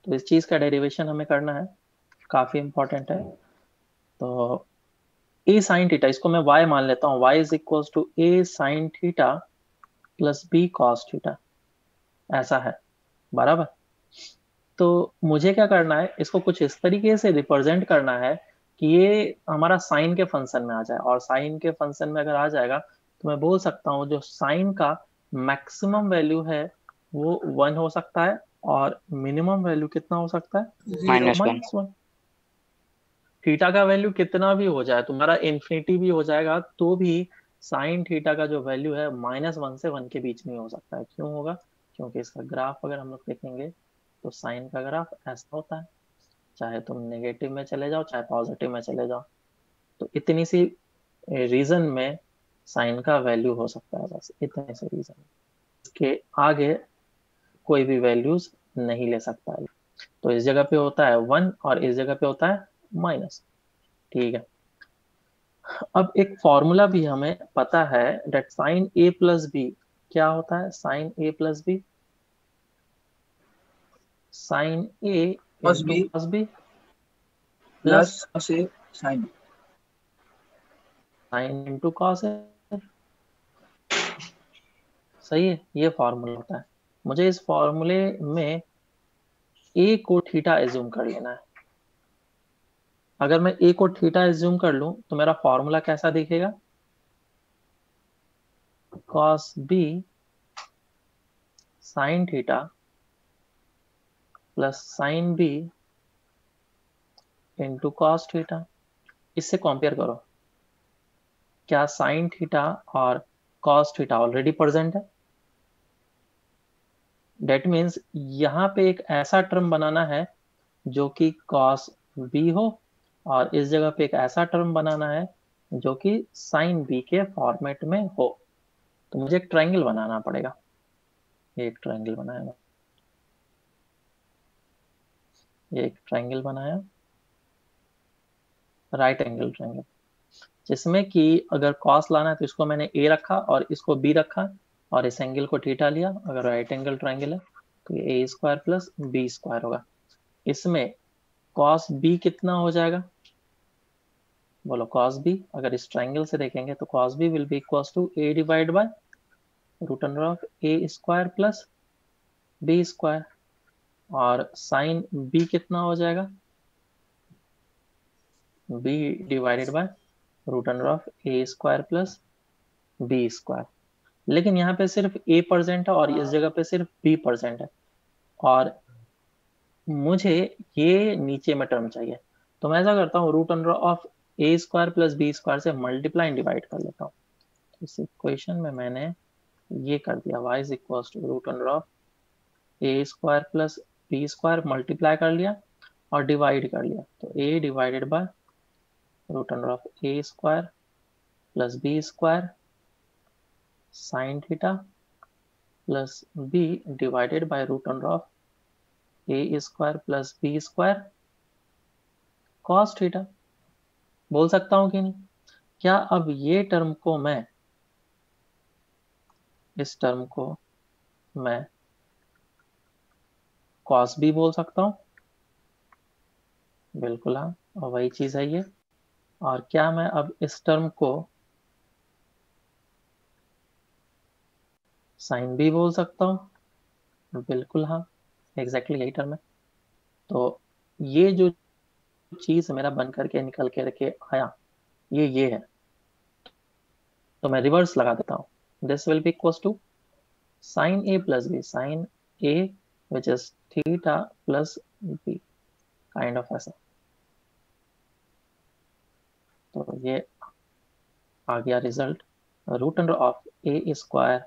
तो इस चीज का डेरिवेशन हमें करना है, काफी इंपॉर्टेंट है। तो ए साइन थीटा, इसको मैं y मान लेता हूँ, y is equal to A sine theta plus B cos theta, ऐसा है बराबर। तो मुझे क्या करना है, इसको कुछ इस तरीके से रिप्रेजेंट करना है कि ये हमारा साइन के फंक्शन में आ जाए, और साइन के फंक्शन में अगर आ जाएगा तो मैं बोल सकता हूँ जो साइन का मैक्सिमम वैल्यू है वो 1 हो सकता है, और मिनिमम वैल्यू कितना हो सकता है, -1। -1। थीटा का वैल्यू कितना भी हो जाए, तुम्हारा इन्फिनिटी भी हो जाएगा, तो भी साइन थीटा का जो वैल्यू है -1 से 1 के बीच में ही हो सकता है। क्यों होगा? क्योंकि इसका ग्राफ अगर हम लोग देखेंगे तो साइन का ग्राफ ऐसा होता है, चाहे तुम नेगेटिव में चले जाओ चाहे पॉजिटिव में चले जाओ। तो इतनी सी रीजन में साइन का वैल्यू हो सकता है, बस इतने से रीजन, इसके आगे कोई भी वैल्यूज नहीं ले सकता है। तो इस जगह पे होता है 1 और इस जगह पे होता है माइनस। ठीक है, अब एक फॉर्मूला भी हमें पता है, that sine A plus B क्या होता है, sine A plus B, sine A cos into b cos B plus plus cos a sin b। Sine into cos A. सही है, ये फॉर्मूला होता है। मुझे इस फॉर्मूले में ए को थीटा एज्यूम कर लेना है। अगर मैं ए को थीटा एज्यूम कर लूं तो मेरा फॉर्मूला कैसा दिखेगा, cos B sine theta plus sine B into cos theta. इससे कंपेयर करो, क्या साइन थीटा और कॉस थीटा ऑलरेडी प्रेजेंट है? डेट मीन्स यहाँ पे एक ऐसा टर्म बनाना है जो कि कॉस बी हो, और इस जगह पे एक ऐसा टर्म बनाना है जो कि साइन बी के फॉर्मेट में हो। तो मुझे एक ट्रायंगल बनाना पड़ेगा। ये एक ट्रायंगल बनाया, ये एक ट्रायंगल बनाया, राइट एंगल ट्रायंगल, जिसमें कि अगर कॉस लाना है तो इसको मैंने ए रखा और इसको बी रखा, और इस एंगल को थीटा लिया। अगर राइट एंगल ट्रायंगल है तो ये ए स्क्वायर प्लस बी स्क्वायर होगा। इसमें कॉस बी कितना हो जाएगा, बोलो कॉस बी। अगर इस ट्रायंगल से देखेंगे तो cos B will be equal to A divide by root under of A square plus B square, और साइन बी कितना हो जाएगा, B divided by root under of A square plus B square. लेकिन यहाँ पे सिर्फ ए परसेंट है और इस जगह पे सिर्फ बी परसेंट है, और मुझे ये नीचे में टर्म चाहिए। तो मैं ऐसा करता हूँ, root under of A square plus B square से मल्टीप्लाई डिवाइड कर लेता हूँ। तो इस इक्वेशन में मैंने ये कर दिया, y is equal to root under of A square plus B square, multiply कर लिया और डिवाइड कर लिया। तो a divided by root under of A square plus B square sine theta plus B divided by root under of A square plus B square cos theta. बोल सकता हूँ कि नहीं? क्या अब ये टर्म को मैं, इस टर्म को मैं कॉस भी बोल सकता हूँ? बिल्कुल हाँ, और वही चीज है ये। और क्या मैं अब इस टर्म को साइन भी बोल सकता हूँ? बिल्कुल हाँ, एग्जैक्टली यही टर्म है। तो ये जो चीज मेरा बन करके निकल के रखे आया, ये है। तो मैं रिवर्स लगा देता हूँ, this will be equal to sine A plus B, sine A which is theta plus B, kind of ऐसा। तो ये आ गया result, root under of A square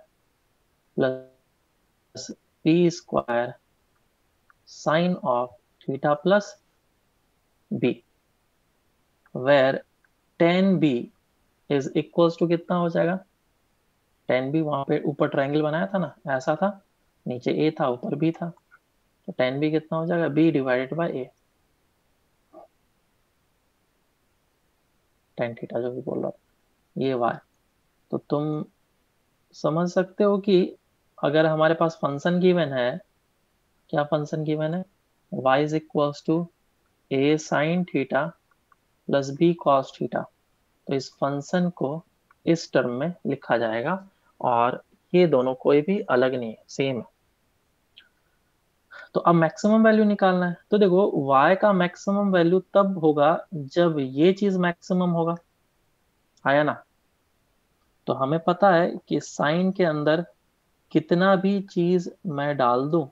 plus B square sine of theta plus B, where tan B is equals to कितना हो जाएगा, ten B वहां पे ऊपर ट्रायंगल बनाया था ना, ऐसा था, नीचे ए था ऊपर बी था, तो टेन बी कितना हो जाएगा, B divided by A, tan theta जो भी बोल रहा था, ये वाई। तो तुम समझ सकते हो कि अगर हमारे पास फंक्शन गिवन है, क्या फंक्शन गिवन है, y is equals to a sine theta plus b cos theta. तो इस फंक्शन को इस टर्म में लिखा जाएगा और ये दोनों कोई भी अलग नहीं है, सेम है। तो अब मैक्सिमम वैल्यू निकालना है। तो देखो y का मैक्सिमम वैल्यू तब होगा जब ये चीज मैक्सिमम होगा, आया ना। तो हमें पता है कि साइन के अंदर कितना भी चीज मैं डाल दूं,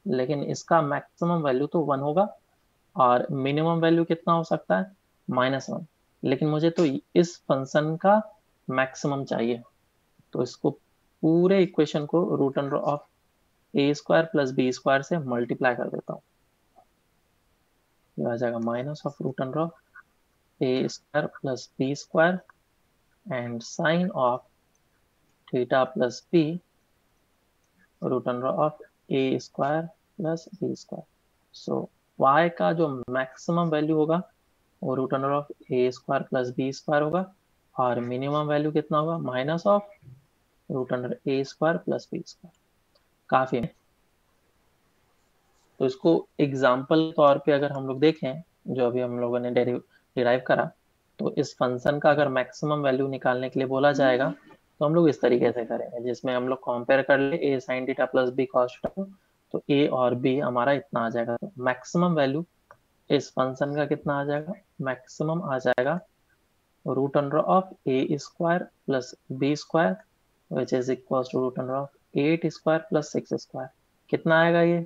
लेकिन इसका मैक्सिमम वैल्यू तो 1 होगा और मिनिमम वैल्यू कितना हो सकता है, -1। लेकिन मुझे तो इस फंक्शन का मैक्सिमम चाहिए। तो इसको पूरे इक्वेशन को root under of A square plus B square से मल्टीप्लाई कर देता हूँ। ये आ जाएगा minus of root under of A square plus B square and sine of theta plus B root under of A square plus B square. So y का जो maximum value होगा वो root under of A square plus B square होगा और minimum value कितना होगा, minus of root under A square plus B square. काफी है। तो इसको एग्जाम्पल तौर पे अगर हम लोग देखें, जो अभी हम लोगों ने डिराइव करा, तो इस फंक्शन का अगर मैक्सिमम वैल्यू निकालने के लिए बोला जाएगा तो हम लोग इस तरीके से करेंगे, जिसमें हम लोग कंपेयर कर ले A sine theta plus B cos theta को। तो ए और बी हमारा इतना आ जाएगा। तो मैक्सिमम वैल्यू इस फंक्शन का कितना आ जाएगा, मैक्सिमम आ जाएगा root under of A square plus B square which is equal to root under of 8 square plus 6 square. कितना आएगा ये,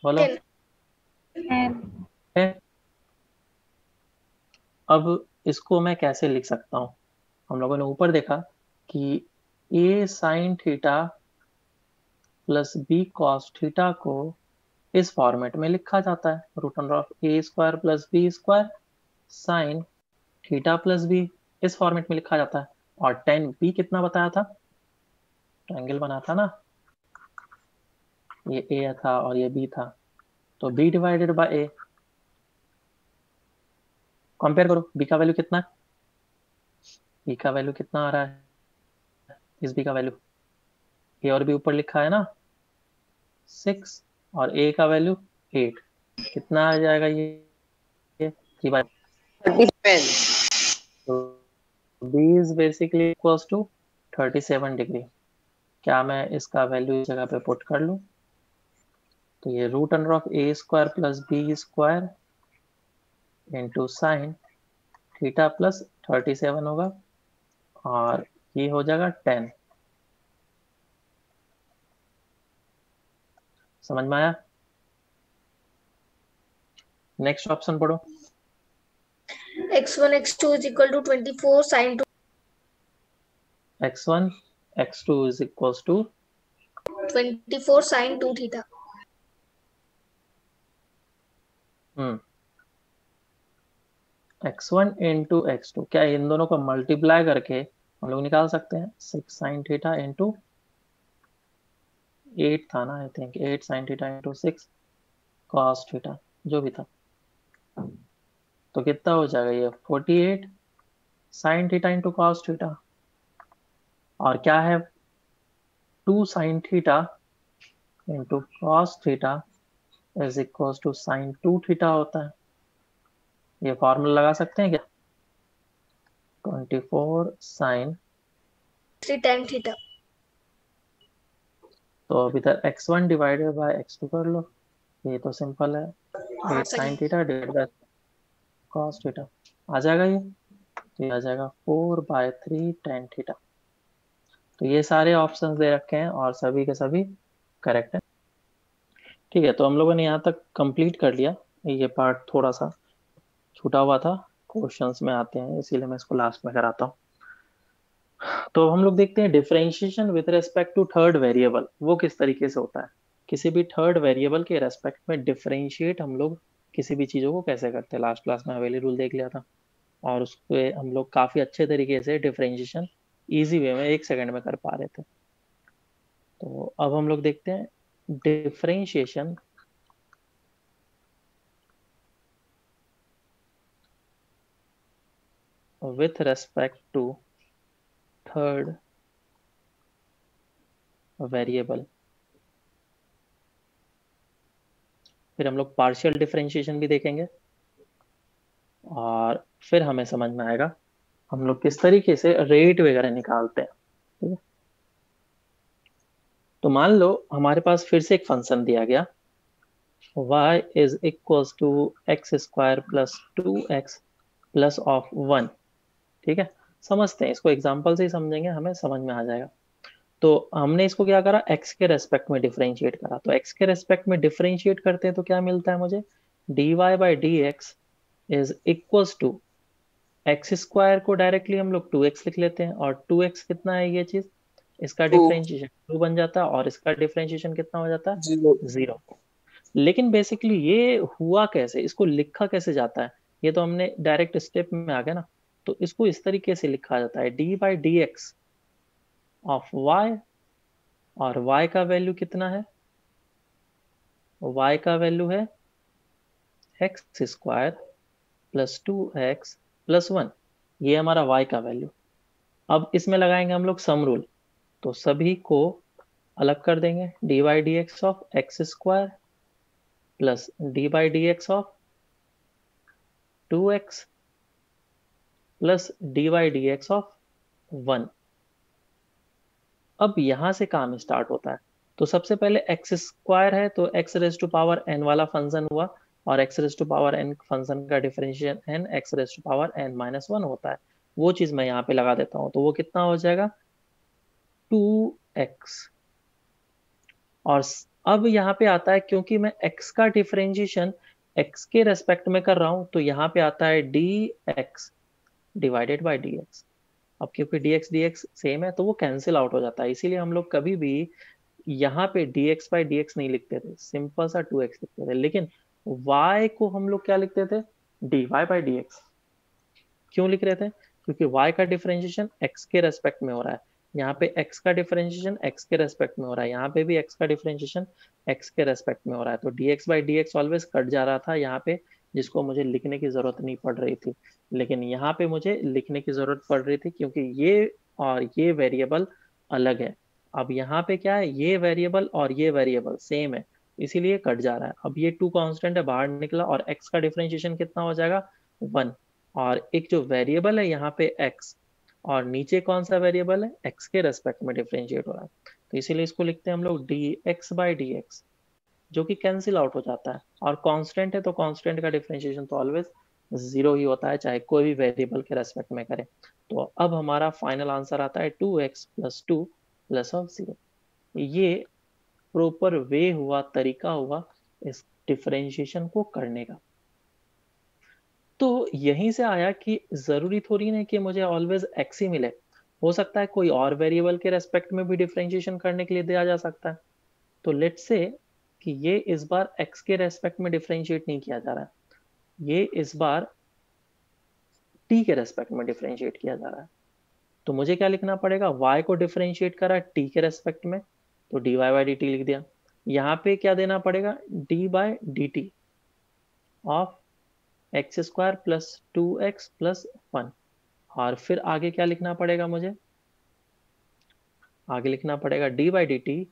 बोलो। 10। है। अब इसको मैं कैसे लिख सकता हूँ, हम लोगों ने ऊपर देखा कि A sine theta plus B cos theta को इस फॉर्मेट में लिखा जाता है, root under of A square plus B square sine theta plus B, इस फॉर्मेट में लिखा जाता है। और टेन बी कितना बताया था, ट्रायंगल बना था ना, ये ए था और ये बी था, तो B divided by A. Compare करो बी का वैल्यू कितना है, बी का वैल्यू कितना आ रहा है, इस बी का वैल्यू ए और बी ऊपर लिखा है ना 6 और ए का वैल्यू 8। कितना आ जाएगा ये 3/, 37। तो B is basically equals to 37 degree. क्या मैं इसका वैल्यू इस जगह पे पुट कर लूं, तो ये root under of A square plus B square into sine theta plus 37 होगा और ये हो जाएगा 10। समझ में आया। नेक्स्ट ऑप्शन पढ़ो। x1 x2 is equal to 24 sin 2 x1 x2 is equals to 24 sin 2 theta। x1 into x2, क्या इन दोनों को मल्टीप्लाई करके हम लोग निकाल सकते हैं 6 साइन थीटा इंटू 8 था ना, I think 8 sine theta into 6 cos theta, जो भी था। तो कितना हो जाएगा ये 48 sine theta into cos theta, और क्या है 2 sine theta into cos theta is equal to sine 2 theta होता है। ये फॉर्मूला लगा सकते हैं क्या, 24 साइन, 3 tan theta। तो अब इधर x1 डिवाइडेड बाय x2 कर लो, ये तो सिंपल है, हाँ 8 सही। Sine theta divide by cos theta आ जाएगा ये। तो ये आ जाएगा 4/3 tan थीटा। तो ये सारे ऑप्शंस दे रखे हैं और सभी के सभी करेक्ट है। ठीक है, तो हम लोगों ने यहाँ तक कंप्लीट कर लिया। ये पार्ट थोड़ा सा छूटा हुआ था, क्वेश्चंस में आते हैं, इसीलिए मैं इसको लास्ट में कराता हूँ। तो हम लोग देखते हैं differentiation with respect to third variable, वो किस तरीके से होता है। किसी भी थर्ड वेरिएबल के रेस्पेक्ट में डिफरेंशिएट हम लोग किसी भी चीज़ों को कैसे करते हैं, लास्ट क्लास में हवेली रूल देख लिया था और उस पे हम लोग काफ़ी अच्छे तरीके से डिफरेंशिएशन इजी वे में 1 सेकंड में कर पा रहे थे। तो अब हम लोग देखते हैं differentiation with respect to third variable। फिर हम लोग पार्शियल डिफरेंशिएशन भी देखेंगे, और फिर हमें समझ में आएगा हम लोग किस तरीके से रेट वगैरह निकालते हैं। ठीक है, तो मान लो हमारे पास फिर से एक फंक्शन दिया गया y is equals to x square plus 2x plus of 1। ठीक है, समझते हैं इसको, एग्जांपल से ही समझेंगे, हमें समझ में आ जाएगा। तो हमने इसको क्या करा, x के रेस्पेक्ट में डिफरेंशिएट करा। तो x के रेस्पेक्ट में डिफरेंशिएट करते हैं तो क्या मिलता है मुझे, dy by D x is equals to X square को डायरेक्टली हम लोग 2x लिख लेते हैं, और 2x कितना है ये चीज, इसका 2 डिफरेंशिएशन 2 बन जाता है, और इसका डिफरेंशिएशन कितना हो जाता है, 0 0। लेकिन बेसिकली ये हुआ कैसे, इसको लिखा कैसे जाता है, ये तो हमने डायरेक्ट स्टेप में आ गया ना। तो इसको इस तरीके से लिखा जाता है D by D X of Y, और y का वैल्यू कितना है, y का वैल्यू है x square plus 2x plus 1, ये हमारा y का वैल्यू। अब इसमें लगाएंगे हम लोग सम रूल, तो सभी को अलग कर देंगे, D by D X of x square plus D by D X of 2x plus D by D X of 1। अब यहां से काम स्टार्ट होता है। तो सबसे पहले एक्स स्क्वायर है तो x raise to power n वाला फंक्शन हुआ, और x raise to power n function का differentiation n x raise to power n minus 1 होता है, वो चीज मैं यहाँ पे लगा देता हूँ। तो वो कितना हो जाएगा 2x। और अब यहाँ पे आता है, क्योंकि मैं x का डिफरेंशिएशन x के रेस्पेक्ट में कर रहा हूँ, तो यहाँ पे आता है dx डिवाइडेड बाई dx। अब क्योंकि dx dx सेम है तो वो कैंसिल आउट हो जाता है, इसीलिए हम लोग कभी भी यहाँ पे dx बाई dx नहीं लिखते थे, सिंपल सा 2x लिखते थे। लेकिन y को हम लोग क्या लिखते थे, dy बाई dx। क्यों लिख रहे थे, क्योंकि y का डिफरेंशिएशन x के रेस्पेक्ट में हो रहा है, यहाँ पे x का डिफरेंशिएशन x के रेस्पेक्ट में हो रहा है, यहाँ पे भी x का डिफरेंशिएशन x के रेस्पेक्ट में हो रहा है। तो dx by dx always cut जा रहा था यहाँ पे, जिसको मुझे लिखने की जरूरत नहीं पड़ रही थी। लेकिन यहाँ पे मुझे लिखने की जरूरत पड़ रही थी, क्योंकि ये और ये वेरिएबल अलग है। अब यहाँ पे क्या है, ये वेरिएबल और ये वेरिएबल सेम है, इसीलिए कट जा रहा है। अब ये 2 कांस्टेंट है, बाहर निकला, और x का डिफरेंशिएशन कितना हो जाएगा 1, और एक जो वेरिएबल है यहाँ पे x, और नीचे कौन सा वेरिएबल है, x के रेस्पेक्ट में डिफरेंशिएट हो रहा है। तो इसीलिए इसको लिखते हैं हम लोग dx बाई dx, जो कि कैंसिल आउट हो जाता है। और कांस्टेंट है तो कांस्टेंट का डिफरेंशिएशन तो ऑलवेज 0 ही होता है, चाहे कोई भी वेरिएबल के रेस्पेक्ट में करे। तो अब हमारा फाइनल आंसर आता है 2x प्लस 2 प्लस ऑफ 0। ये प्रॉपर वे हुआ, तरीका हुआ इस डिफरेंशिएशन को करने का। तो यहीं से आया कि जरूरी थोड़ी नहीं कि मुझे ऑलवेज x ही मिले, हो सकता है कोई और वेरिएबल के रेस्पेक्ट में भी डिफरेंशिएशन करने के लिए दिया जा सकता है। तो लेट्स से कि ये इस बार x के रेस्पेक्ट में डिफरेंशिएट नहीं किया जा रहा है, ये इस बार t के रेस्पेक्ट में डिफरेंशिएट किया जा रहा है। तो मुझे क्या लिखना पड़ेगा, y को डिफरेंशिएट करा t के रेस्पेक्ट में, तो dy बाई dt लिख दिया। यहाँ पे क्या देना पड़ेगा, d by dt of x square plus 2x plus 1। और फिर आगे क्या लिखना पड़ेगा मुझे, आगे लिखना पड़ेगा d by D T,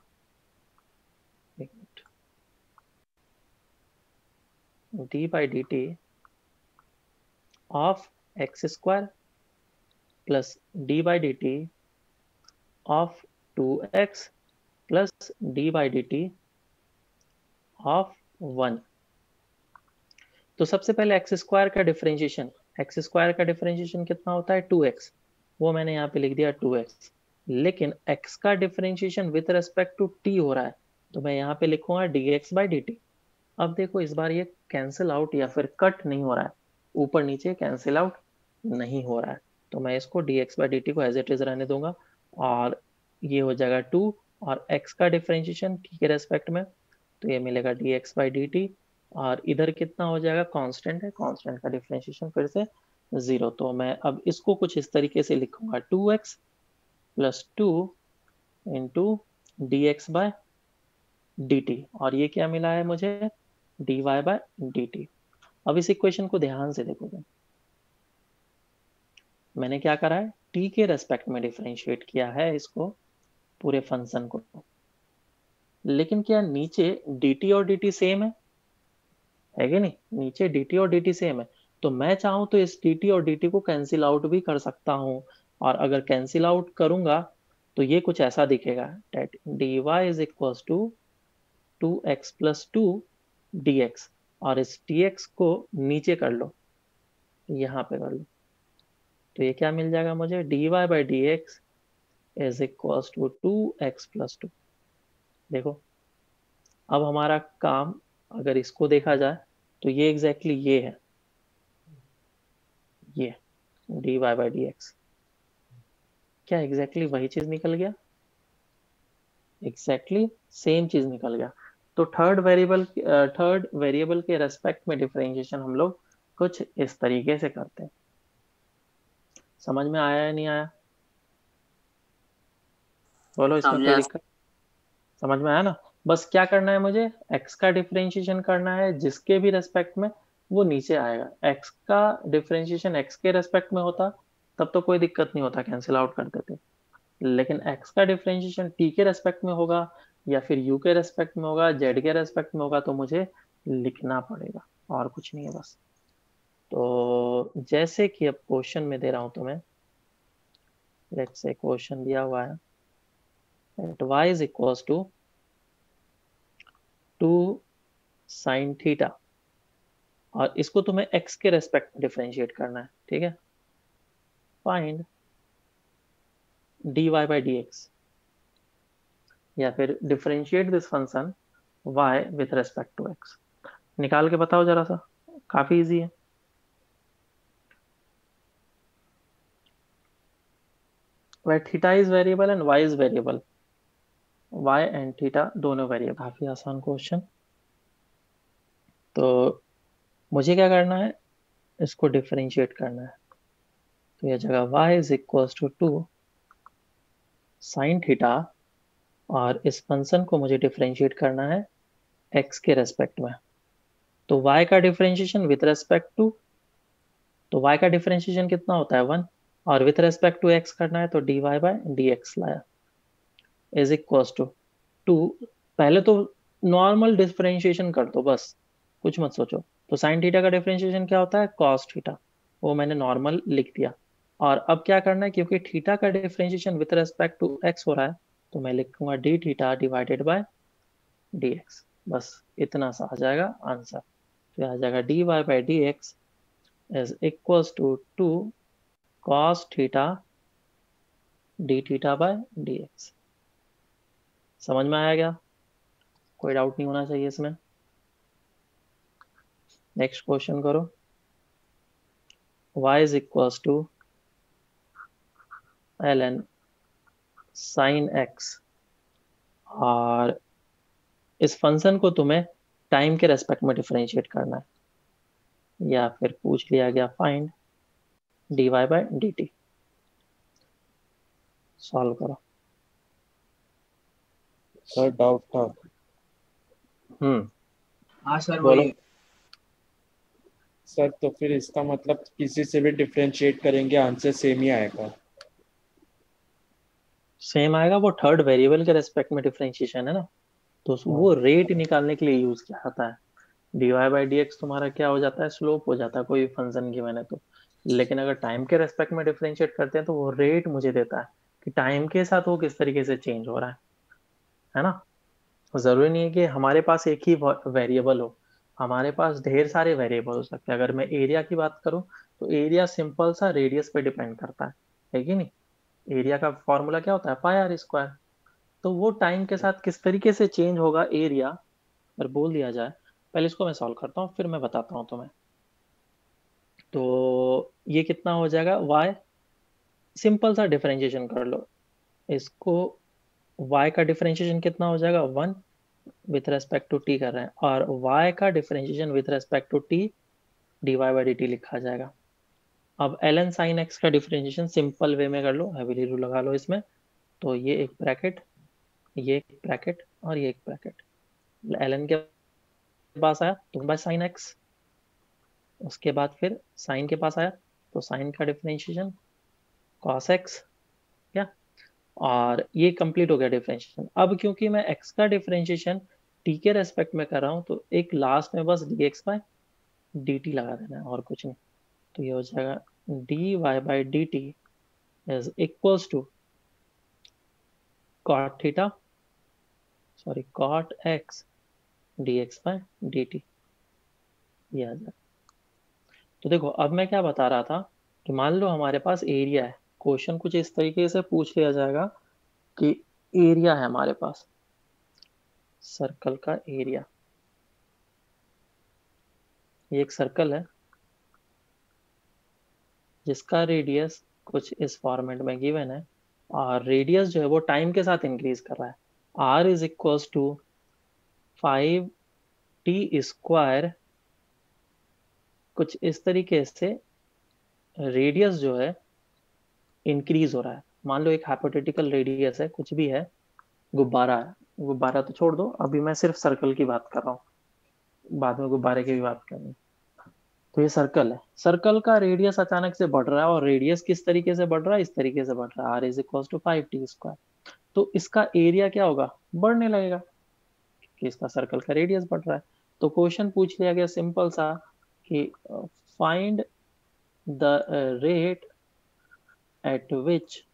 D by D T of x square plus D by D T of 2x plus D by D T of 1। तो सबसे पहले एक्स स्क्वायर का डिफरेंशिएशन, एक्स स्क्वायर का डिफरेंशिएशन कितना होता है 2x, वो मैंने यहाँ पे लिख दिया 2x। लेकिन x का differentiation with respect to t हो रहा है, तो मैं यहाँ पे लिखूंगा dx बाई dt। अब देखो इस बार ये कैंसिल आउट या फिर कट नहीं हो रहा है, ऊपर नीचे कैंसिल आउट नहीं हो रहा है, तो मैं इसको dx बाई dt को एज इट इज रहने दूंगा, और ये हो जाएगा 2, और x का डिफरेंशिएशन t के रेस्पेक्ट में, तो ये मिलेगा dx बाई dt, और इधर कितना हो जाएगा, कांस्टेंट है, कांस्टेंट का डिफरेंशिएशन फिर से 0। तो मैं अब इसको कुछ इस तरीके से लिखूंगा 2x plus 2 into D X by D T, और ये क्या मिला है मुझे, dy बाय डी टी। अब इस इक्वेशन को ध्यान से देखोगे, मैंने क्या करा है, t के रेस्पेक्ट में डिफरेंशिएट किया है इसको, पूरे फंक्शन को। लेकिन क्या नीचे dt और dt सेम है, है कि नहीं, नीचे dt और dt सेम है, तो मैं चाहूँ तो इस dt और dt को कैंसिल आउट भी कर सकता हूँ, और अगर कैंसिल आउट करूंगा तो ये कुछ ऐसा दिखेगा, that dy is equal to 2x+2 dx, और इस dx को नीचे कर लो, यहाँ पे कर लो, तो ये क्या मिल जाएगा मुझे, dy/dx is equal to 2x+2। देखो अब हमारा काम अगर इसको देखा जाए तो ये एग्जैक्टली ये है, ये dy/dx, क्या एग्जैक्टली वही चीज निकल गया, एग्जैक्टली सेम चीज निकल गया। तो थर्ड वेरिएबल के रेस्पेक्ट में डिफरेंशिएशन हम लोग कुछ इस तरीके से करते हैं। समझ में आया या नहीं आया, बोलो इसमें कोई समझा। दिक्कत, समझ में आया ना। बस क्या करना है मुझे, x का डिफरेंशिएशन करना है जिसके भी रेस्पेक्ट में वो नीचे आएगा। x का डिफरेंशिएशन x के रेस्पेक्ट में होता तब तो कोई दिक्कत नहीं होता, कैंसिल आउट कर देते, लेकिन x का डिफरेंशिएशन t के रेस्पेक्ट में होगा या फिर u के रेस्पेक्ट में होगा, z के रेस्पेक्ट में होगा, तो मुझे लिखना पड़ेगा, और कुछ नहीं है बस। तो जैसे कि अब क्वेश्चन में दे रहा हूं तुम्हें, लेट्स से क्वेश्चन दिया हुआ है that y is equals to 2 sin theta, और इसको तुम्हें x के रेस्पेक्ट में डिफरेंशिएट करना है, ठीक है। फाइंड dy/dx, या फिर differentiate this function y with respect to x, निकाल के बताओ जरा सा, काफी इजी है। where theta is variable and y is variable, y and theta दोनों वेरिएबल, काफी आसान क्वेश्चन। तो मुझे क्या करना है, इसको डिफरेंशिएट करना है, तो यह जगह y is equal to 2 sine theta, और इस फंक्शन को मुझे डिफरेंशिएट करना है x के रेस्पेक्ट में, तो y का डिफरेंशिएशन विथ रेस्पेक्ट टू, तो y का डिफरेंशिएशन कितना होता है 1, और विथ रेस्पेक्ट टू x करना है तो dy/dx लाया इज इक्वल टू 2, पहले तो नॉर्मल डिफरेंशिएशन कर दो बस, कुछ मत सोचो। तो साइन थीटा का डिफरेंशिएशन क्या होता है, कॉस थीटा, वो मैंने नॉर्मल लिख दिया। और अब क्या करना है, क्योंकि थीटा का differentiation with respect to x हो रहा है, तो मैं लिखूंगा D theta divided by dx, बस इतना सा आ जाएगा आंसर। तो आ जाएगा dy/dx is equals to 2 cos theta d theta by dx। समझ में आया क्या, कोई डाउट नहीं होना चाहिए इसमें। नेक्स्ट क्वेश्चन करो, y is equals to ln sin x, और इस फंक्शन को तुम्हें टाइम के रेस्पेक्ट में डिफरेंशिएट करना है, या फिर पूछ लिया गया फाइंड dy/dt। सॉल्व करो। सर डाउट था। हाँ सर बोलो। वही। सर तो फिर इसका मतलब किसी से भी डिफरेंशिएट करेंगे आंसर सेम ही आएगा। सेम आएगा, वो थर्ड वेरिएबल के रेस्पेक्ट में डिफरेंशिएशन है ना, तो वो रेट निकालने के लिए यूज किया जाता है। dy/dx तुम्हारा क्या हो जाता है, स्लोप हो जाता है कोई फंक्शन की मैंने तो, लेकिन अगर टाइम के रेस्पेक्ट में डिफरेंशिएट करते हैं तो वो रेट मुझे देता है कि टाइम के साथ वो किस तरीके से चेंज हो रहा है ना। जरूरी नहीं है कि हमारे पास एक ही वेरिएबल हो, हमारे पास ढेर सारे वेरिएबल हो सकते हैं। अगर मैं एरिया की बात करूं तो एरिया सिंपल सा रेडियस पे डिपेंड करता है कि नहीं। एरिया का फॉर्मूला क्या होता है, πr²। तो वो टाइम के साथ किस तरीके से चेंज होगा एरिया, अगर बोल दिया जाए, पहले इसको मैं सॉल्व करता हूँ फिर मैं बताता हूँ तुम्हें। तो ये कितना हो जाएगा, y, सिंपल सा डिफरेंशिएशन कर लो इसको, y का डिफरेंशिएशन कितना हो जाएगा 1 विथ रेस्पेक्ट टू t कर रहे हैं, और y का differentiation with respect to t dy/dt लिखा जाएगा। अब ln sin x का डिफरेंशिएशन सिंपल वे में कर लो, हैवी रूल लगा लो इसमें, तो ये एक ब्रैकेट, ये एक ब्रैकेट और ये एक ब्रैकेट, ln के पास आया तो बाय साइन x, उसके बाद फिर साइन के पास आया तो साइन का डिफरेंशिएशन cos x, क्या, और ये कंप्लीट हो गया डिफरेंशिएशन। अब क्योंकि मैं x का डिफरेंशिएशन टी के रेस्पेक्ट में कर रहा हूँ तो एक लास्ट में बस dx बाय dt लगा देना है और कुछ नहीं। तो ये हो जाएगा dy by dt is equals to cot theta sorry cot x dx by dt। ये आ जाएगा। तो देखो अब मैं क्या बता रहा था कि मान लो हमारे पास एरिया है, क्वेश्चन कुछ इस तरीके से पूछ लिया जाएगा कि एरिया है हमारे पास, सर्कल का एरिया, ये एक सर्कल है जिसका रेडियस कुछ इस फॉर्मेट में गिवन है और रेडियस जो है वो टाइम के साथ इंक्रीज कर रहा है। r is equals to 5t² कुछ इस तरीके से रेडियस जो है इंक्रीज हो रहा है। मान लो एक हाइपोथेटिकल रेडियस है, कुछ भी है, गुब्बारा है, गुब्बारा तो छोड़ दो, अभी मैं सिर्फ सर्कल की बात कर रहा हूँ, बाद में गुब्बारे की भी बात करेंगे। तो ये सर्कल है, सर्कल का रेडियस अचानक से बढ़ रहा है और रेडियस किस तरीके से बढ़ रहा है, इस तरीके से बढ़ रहा है, r is equal to 5t²। तो इसका एरिया क्या होगा, बढ़ने लगेगा कि इसका सर्कल का रेडियस बढ़ रहा है। तो क्वेश्चन पूछ लिया गया सिंपल सा कि find the rate at which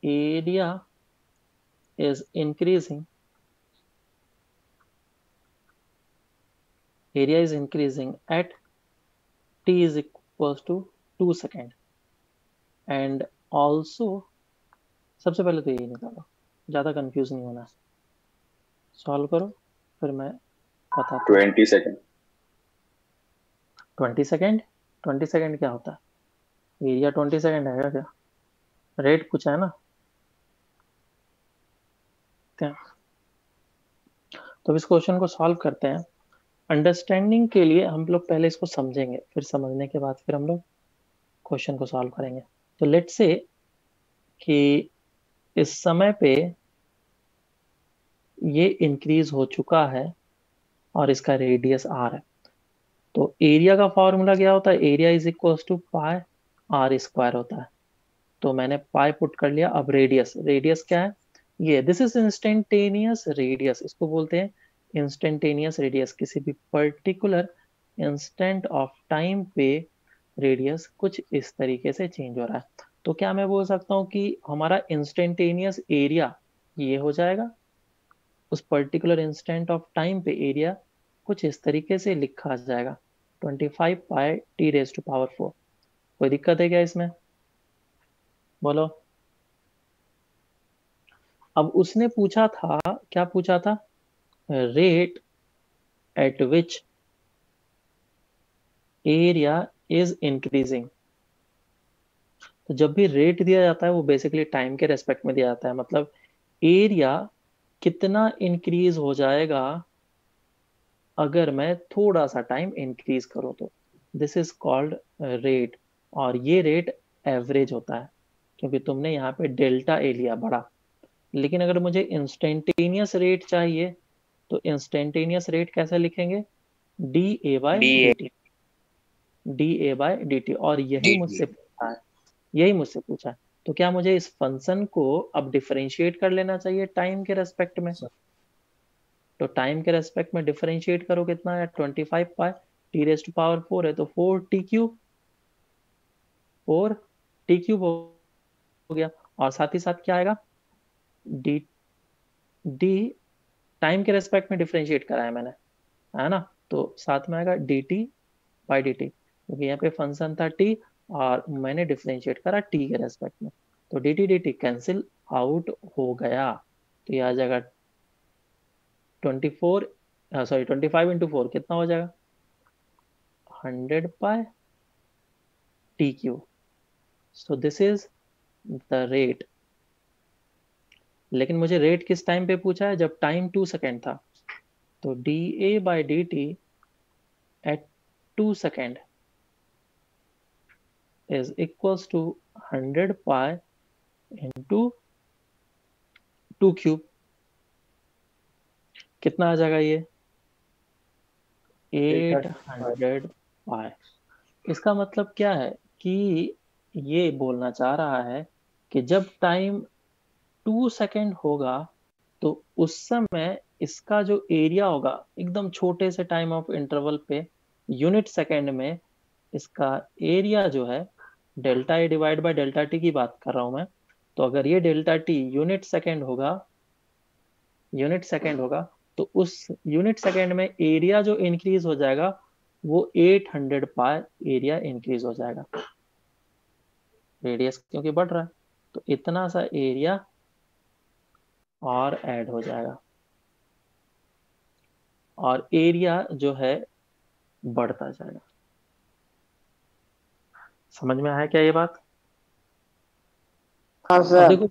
area is increasing, area is increasing at t is equals to 2 second and also सबसे पहले तो यही निकालो, ज्यादा कंफ्यूज नहीं होना, सॉल्व करो फिर मैं बताता हूँ। 20 सेकेंड 20 सेकेंड, 20 सेकेंड क्या होता है, एरिया 20 सेकेंड है क्या, रेट पूछा है ना क्या। तो इस क्वेश्चन को सॉल्व करते हैं। अंडरस्टैंडिंग के लिए हम लोग पहले इसको समझेंगे, फिर समझने के बाद फिर हम लोग क्वेश्चन को सॉल्व करेंगे। तो लेट्स से कि इस समय पे ये इंक्रीज हो चुका है और इसका रेडियस r है। तो एरिया का फॉर्मूला क्या होता है, area is equal to pi r² होता है। तो मैंने पाई पुट कर लिया। अब रेडियस, रेडियस क्या है, ये दिस इज इंस्टेंटेनियस रेडियस, इसको बोलते हैं इंस्टेंटेनियस रेडियस। किसी भी पर्टिकुलर इंस्टेंट ऑफ टाइम पे रेडियस कुछ इस तरीके से चेंज हो रहा है। तो क्या मैं बोल सकता हूँ कि हमारा इंस्टेंटेनियस एरिया ये हो जाएगा, उस पर्टिकुलर इंस्टेंट ऑफ टाइम पे एरिया कुछ इस तरीके से लिखा जाएगा 25 पाई t⁴। कोई दिक्कत है क्या इसमें, बोलो। अब उसने पूछा था, क्या पूछा था, rate at which area is increasing. तो जब भी रेट दिया जाता है वो बेसिकली टाइम के रेस्पेक्ट में दिया जाता है, मतलब एरिया कितना इंक्रीज हो जाएगा अगर मैं थोड़ा सा टाइम इंक्रीज करूँ तो, दिस इज कॉल्ड रेट। और ये रेट एवरेज होता है क्योंकि तुमने यहाँ पे डेल्टा ए लिया बड़ा। लेकिन अगर मुझे इंस्टेंटेनियस रेट चाहिए तो इंस्टेंटेनियस रेट कैसे लिखेंगे, D A by D T, D A by D T. और यही मुझसे पूछा है, यही मुझसे पूछा है। तो क्या मुझे इस फंक्शन को अब डिफरेंशिएट कर लेना चाहिए टाइम के रेस्पेक्ट में। तो टाइम के रेस्पेक्ट में डिफरेंशिएट करो, कितना है 25 पाई t⁴ है तो 4t³ हो गया। और साथ ही साथ क्या आएगा, डी डी टाइम के रेस्पेक्ट में डिफरेंशिएट कराया मैंने, है ना, तो साथ में आएगा dt बाई dt, क्योंकि यहाँ पे फंक्शन था t और मैंने डिफरेंशिएट करा t के रेस्पेक्ट में। तो dt dt कैंसिल आउट हो गया, तो ये आ जाएगा 25 इंटू 4 कितना हो जाएगा 100 पाई t³। So this is the rate. लेकिन मुझे रेट किस टाइम पे पूछा है, जब टाइम 2 सेकेंड था। तो dA by dt at 2 second is equals to 100 pi into 2³। कितना आ जाएगा ये 800 पाई। इसका मतलब क्या है कि ये बोलना चाह रहा है कि जब टाइम 2 सेकेंड होगा तो उस समय इसका जो एरिया होगा एकदम छोटे से टाइम ऑफ इंटरवल पे यूनिट सेकेंड में, इसका एरिया जो है delta A divide by delta T की बात कर रहा हूं मैं। तो अगर ये डेल्टा टी यूनिट सेकेंड होगा तो उस यूनिट सेकेंड में एरिया जो इंक्रीज हो जाएगा वो 800 पाई एरिया इंक्रीज हो जाएगा, रेडियस क्योंकि बढ़ रहा है तो इतना सा एरिया और ऐड हो जाएगा, और एरिया जो है बढ़ता जाएगा। समझ में आया क्या ये बात? हाँ अब सर। देखो,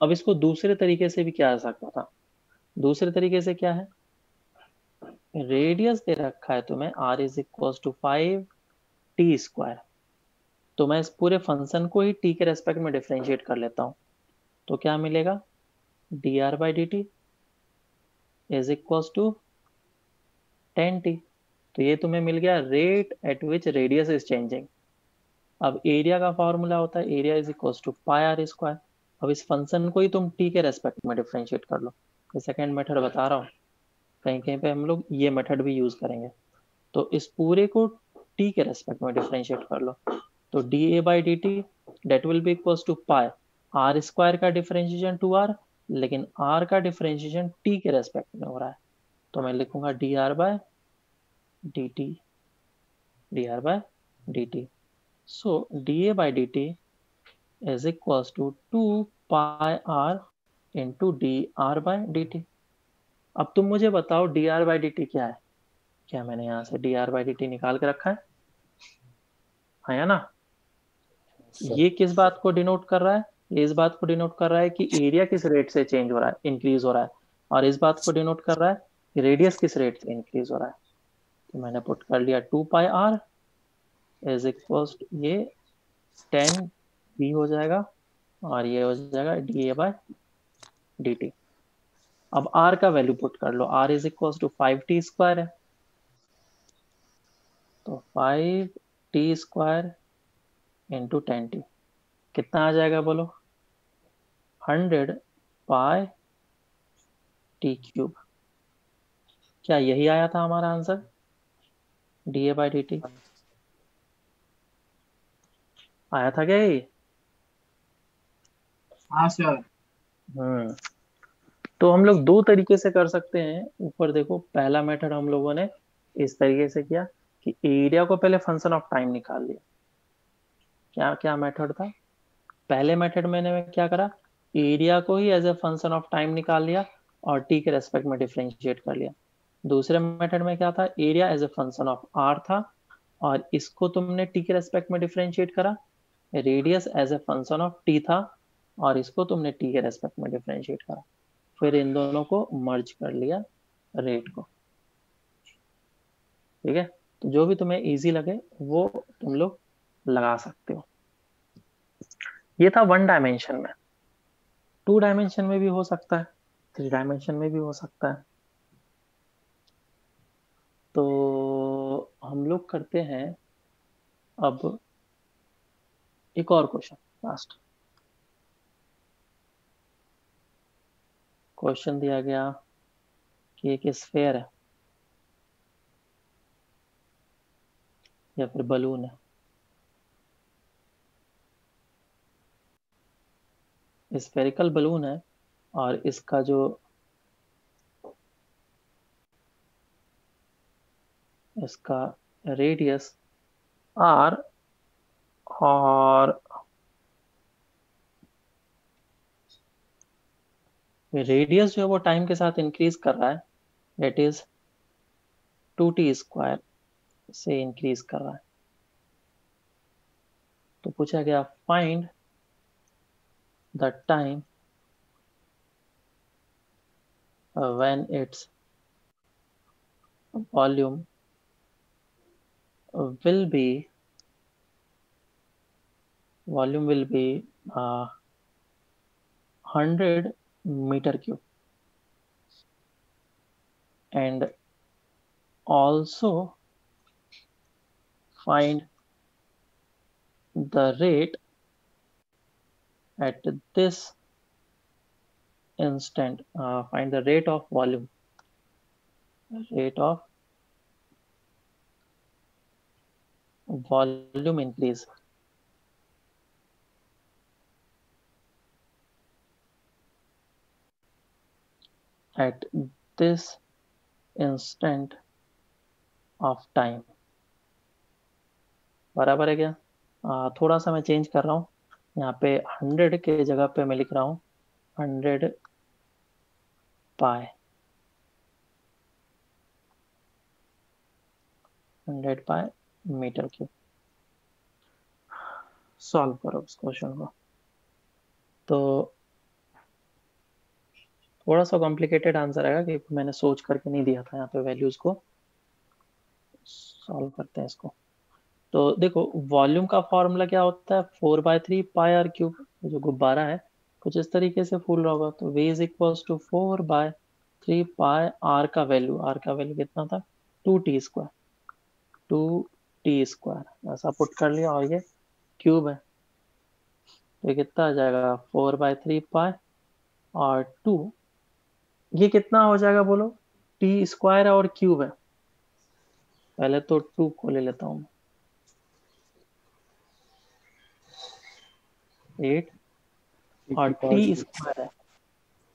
अब इसको दूसरे तरीके से भी किया जा सकता था। दूसरे तरीके से क्या है, रेडियस दे रखा है तुम्हें r is equal to 5t²। तो मैं इस पूरे फंक्शन को ही t के रेस्पेक्ट में डिफरेंशिएट कर लेता हूँ। तो क्या मिलेगा, dr/dt is equal to 10t। तो ये तुम्हें मिल गया rate at which radius is changing. अब एरिया का फॉर्मूला होता है area is equal to πr²। अब इस फंक्शन को ही तुम t के रेस्पेक्ट में डिफरेंशिएट कर लो। ये सेकेंड मेथड बता रहा हूँ, कहीं कहीं पे हम लोग ये मेथड भी यूज करेंगे। तो इस पूरे को t के रेस्पेक्ट में डिफरेंशिएट कर लो। तो dA/dt that will be equal to pi r² का डिफरेंशिएशन 2r, लेकिन r का डिफरेंशिएशन t के रेस्पेक्ट में हो रहा है। तो मैं लिखूंगा dr/dt, dr/dt। So dA/dt is equals to 2 pi r into dr/dt। अब तुम मुझे बताओ dr/dt क्या है? क्या मैंने यहाँ से dr/dt निकाल के रखा है या ना? ये किस बात को डिनोट कर रहा है? ये इस बात को डिनोट कर रहा है कि एरिया किस रेट से चेंज हो रहा है, इंक्रीज हो रहा है, और इस बात को डिनोट कर रहा है कि रेडियस किस रेट से इंक्रीज हो रहा है। तो मैंने पुट कर लिया 2 पाई आर इज इक्वल्स ये 10 b हो जाएगा, और ये हो जाएगा dA/dt। अब r का वैल्यू पुट कर लो, r is equal to 5t² है। तो 5t² इंटू 10t कितना आ जाएगा बोलो? 100 पाई t³। क्या यही आया था हमारा आंसर, dA/dt? आया था क्या यही? हाँ सर। तो हम लोग दो तरीके से कर सकते हैं। ऊपर देखो, पहला मेथड हम लोगों ने इस तरीके से किया कि एरिया को पहले फंक्शन ऑफ टाइम निकाल लिया। क्या क्या मेथड था? पहले मेथड में मैं क्या करा, एरिया को ही as a function of time निकाल लिया और टी के रेस्पेक्ट में डिफरेंशिएट कर लिया। दूसरे मेथड में क्या था, area as a function of R था और इसको तुमने टी के रेस्पेक्ट में डिफरेंशिएट करा। Radius as a function of T था और इसको तुमने टी के रेस्पेक्ट में डिफरेंशिएट करा। फिर इन दोनों को मर्ज कर लिया रेट को। ठीक है, तो जो भी तुम्हें इजी लगे वो तुम लोग लगा सकते हो। ये था 1 डायमेंशन में। 2 डायमेंशन में भी हो सकता है, 3 डायमेंशन में भी हो सकता है। तो हम लोग करते हैं अब एक और क्वेश्चन, लास्ट क्वेश्चन दिया गया कि एक स्फेयर है या फिर बलून है। स्फेरिकल बलून है और इसका जो इसका रेडियस r और रेडियस जो है वो टाइम के साथ इंक्रीज कर रहा है, दैट इज 2t² से इंक्रीज कर रहा है। तो पूछा गया find the time when its volume will be 100 meter cube, and also find the rate at this instant, find the rate of volume rate of volume increase. At this instant of time. बराबर है क्या? थोड़ा सा मैं change कर रहा हूँ, यहाँ पे 100 के जगह पे मैं लिख रहा हूँ 100 पाई, 100 पाई मीटर क्यूब। सॉल्व करो इस क्वेश्चन को। तो थोड़ा सा कॉम्प्लिकेटेड आंसर आएगा क्योंकि मैंने सोच करके नहीं दिया था यहाँ पे वैल्यूज को। सॉल्व करते हैं इसको। तो देखो वॉल्यूम का फॉर्मूला क्या होता है, 4/3 पाई आर क्यूब। जो गुब्बारा है कुछ इस तरीके से फूल रहा होगा, तो V is equals to 4/3 pi. R का वैल्यू कितना था, 2t², 2t², ऐसा पुट कर लिया। और ये क्यूब है तो ये कितना आ जाएगा, 4/3 पाई और 2, ये कितना हो जाएगा बोलो, t² है और क्यूब है। पहले तो 2 को ले लेता हूँ, 8 और t² है,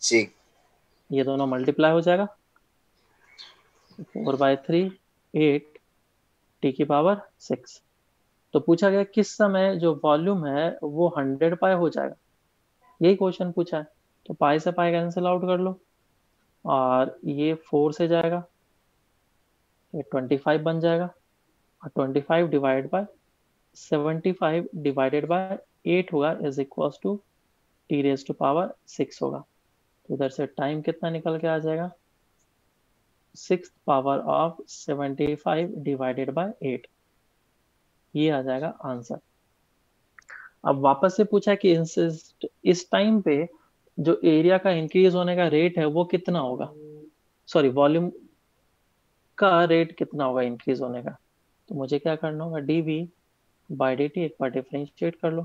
जी ये दोनों मल्टीप्लाई हो जाएगा, 4/3 8 t⁶। तो पूछा गया किस समय जो वॉल्यूम है वो 100 पाई हो जाएगा, यही क्वेश्चन पूछा है। तो पाई से पाई कैंसिल आउट कर लो और ये 4 से जाएगा, ये 25 बन जाएगा, और 25 डिवाइड बाय 75 डिवाइडेड बाय 8 होगा इज इक्वल्स टू t⁶ होगा। तो इधर से टाइम कितना निकल के आ जाएगा, 6th power of 75 divided by 8, ये आ जाएगा आंसर। अब वापस से पूछा कि इस टाइम पे जो एरिया का इंक्रीज होने का रेट है वो कितना होगा, सॉरी वॉल्यूम का रेट कितना होगा इंक्रीज होने का। तो मुझे क्या करना होगा, dV/dt एक बार डिफरेंशिएट कर लो,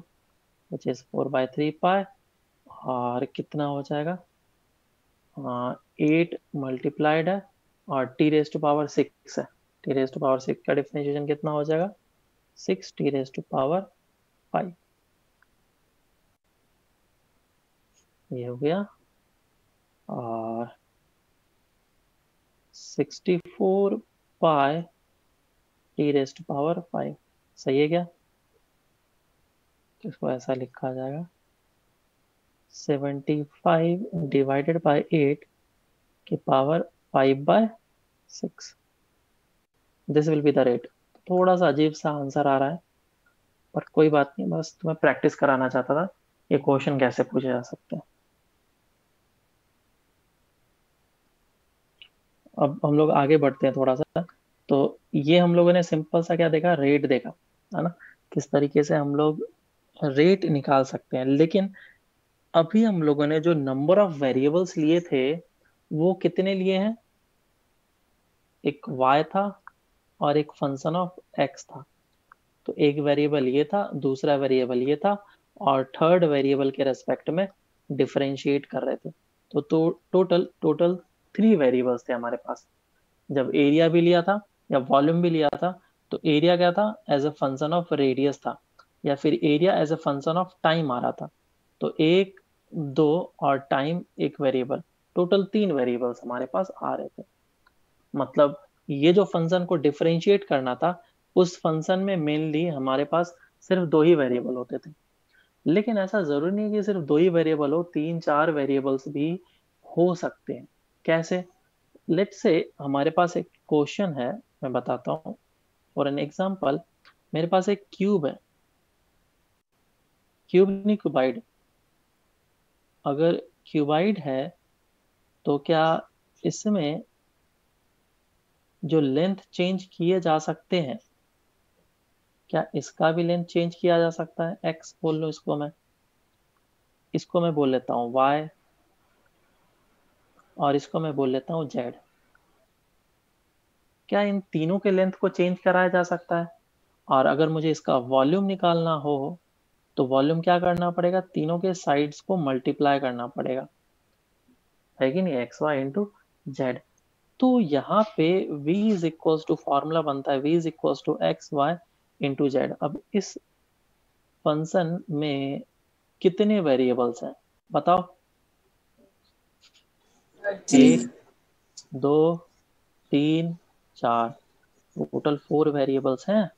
विच इज 4/3 पाई, और कितना हो जाएगा, 8 मल्टीप्लाइड है और t⁶ है। t⁶ का डिफरेंशिएशन कितना हो जाएगा, 6 t⁵ ये हो गया। और 64 पाई t⁵ सही है क्या? तो इसको ऐसा लिखा जाएगा 75 डिवाइडेड बाय 8 की power 5/6, this will be the rate. थोड़ा सा अजीब सा आंसर आ रहा है पर कोई बात नहीं, बस तुम्हें प्रैक्टिस कराना चाहता था ये क्वेश्चन कैसे पूछे जा सकते हैं। अब हम लोग आगे बढ़ते हैं थोड़ा सा। तो ये हम लोगों ने सिंपल सा क्या देखा, रेट देखा है ना, किस तरीके से हम लोग रेट निकाल सकते हैं। लेकिन अभी हम लोगों ने जो नंबर ऑफ वेरिएबल्स लिए थे वो कितने लिए हैं, एक y था और एक फंक्शन ऑफ x था। तो एक वेरिएबल ये था, दूसरा वेरिएबल ये था, और थर्ड वेरिएबल के रेस्पेक्ट में डिफरेंशिएट कर रहे थे। तो टोटल 3 वेरिएबल्स थे हमारे पास। जब एरिया भी लिया था या वॉल्यूम भी लिया था तो एरिया क्या था, as a function of radius था, या फिर area as a function of time आ रहा था। तो 1 2 और टाइम एक वेरिएबल, टोटल 3 वेरिएबल्स हमारे पास आ रहे थे। मतलब ये जो फंक्शन को डिफरेंशिएट करना था उस फंक्शन में मेनली हमारे पास सिर्फ 2 ही वेरिएबल होते थे। लेकिन ऐसा जरूरी नहीं कि सिर्फ 2 ही वेरिएबल हो, 3 4 वेरिएबल्स भी हो सकते हैं। कैसे, लेट्स से हमारे पास एक क्वेश्चन है, मैं बताता हूँ फॉर एन एग्जांपल। मेरे पास एक क्यूब है, क्यूब नहीं क्यूबाइड। अगर क्यूबाइड है तो क्या इसमें जो लेंथ चेंज किए जा सकते हैं, क्या इसका भी लेंथ चेंज किया जा सकता है, एक्स बोल लो इसको, इसको मैं बोल लेता हूँ y, और इसको मैं बोल लेता हूँ z। क्या इन तीनों के लेंथ को चेंज कराया जा सकता है? और अगर मुझे इसका वॉल्यूम निकालना हो तो वॉल्यूम क्या करना पड़ेगा, तीनों के साइड्स को मल्टीप्लाई करना पड़ेगा, है कि नहीं, एक्स वाई इंटू जेड। तो यहाँ पे v is equal to formula बनता है v is equal to X Y into Z. अब इस फंक्शन में कितने वेरिएबल्स हैं बताओ? एक, दो, तीन, चार, टोटल 4 वेरिएबल्स हैं।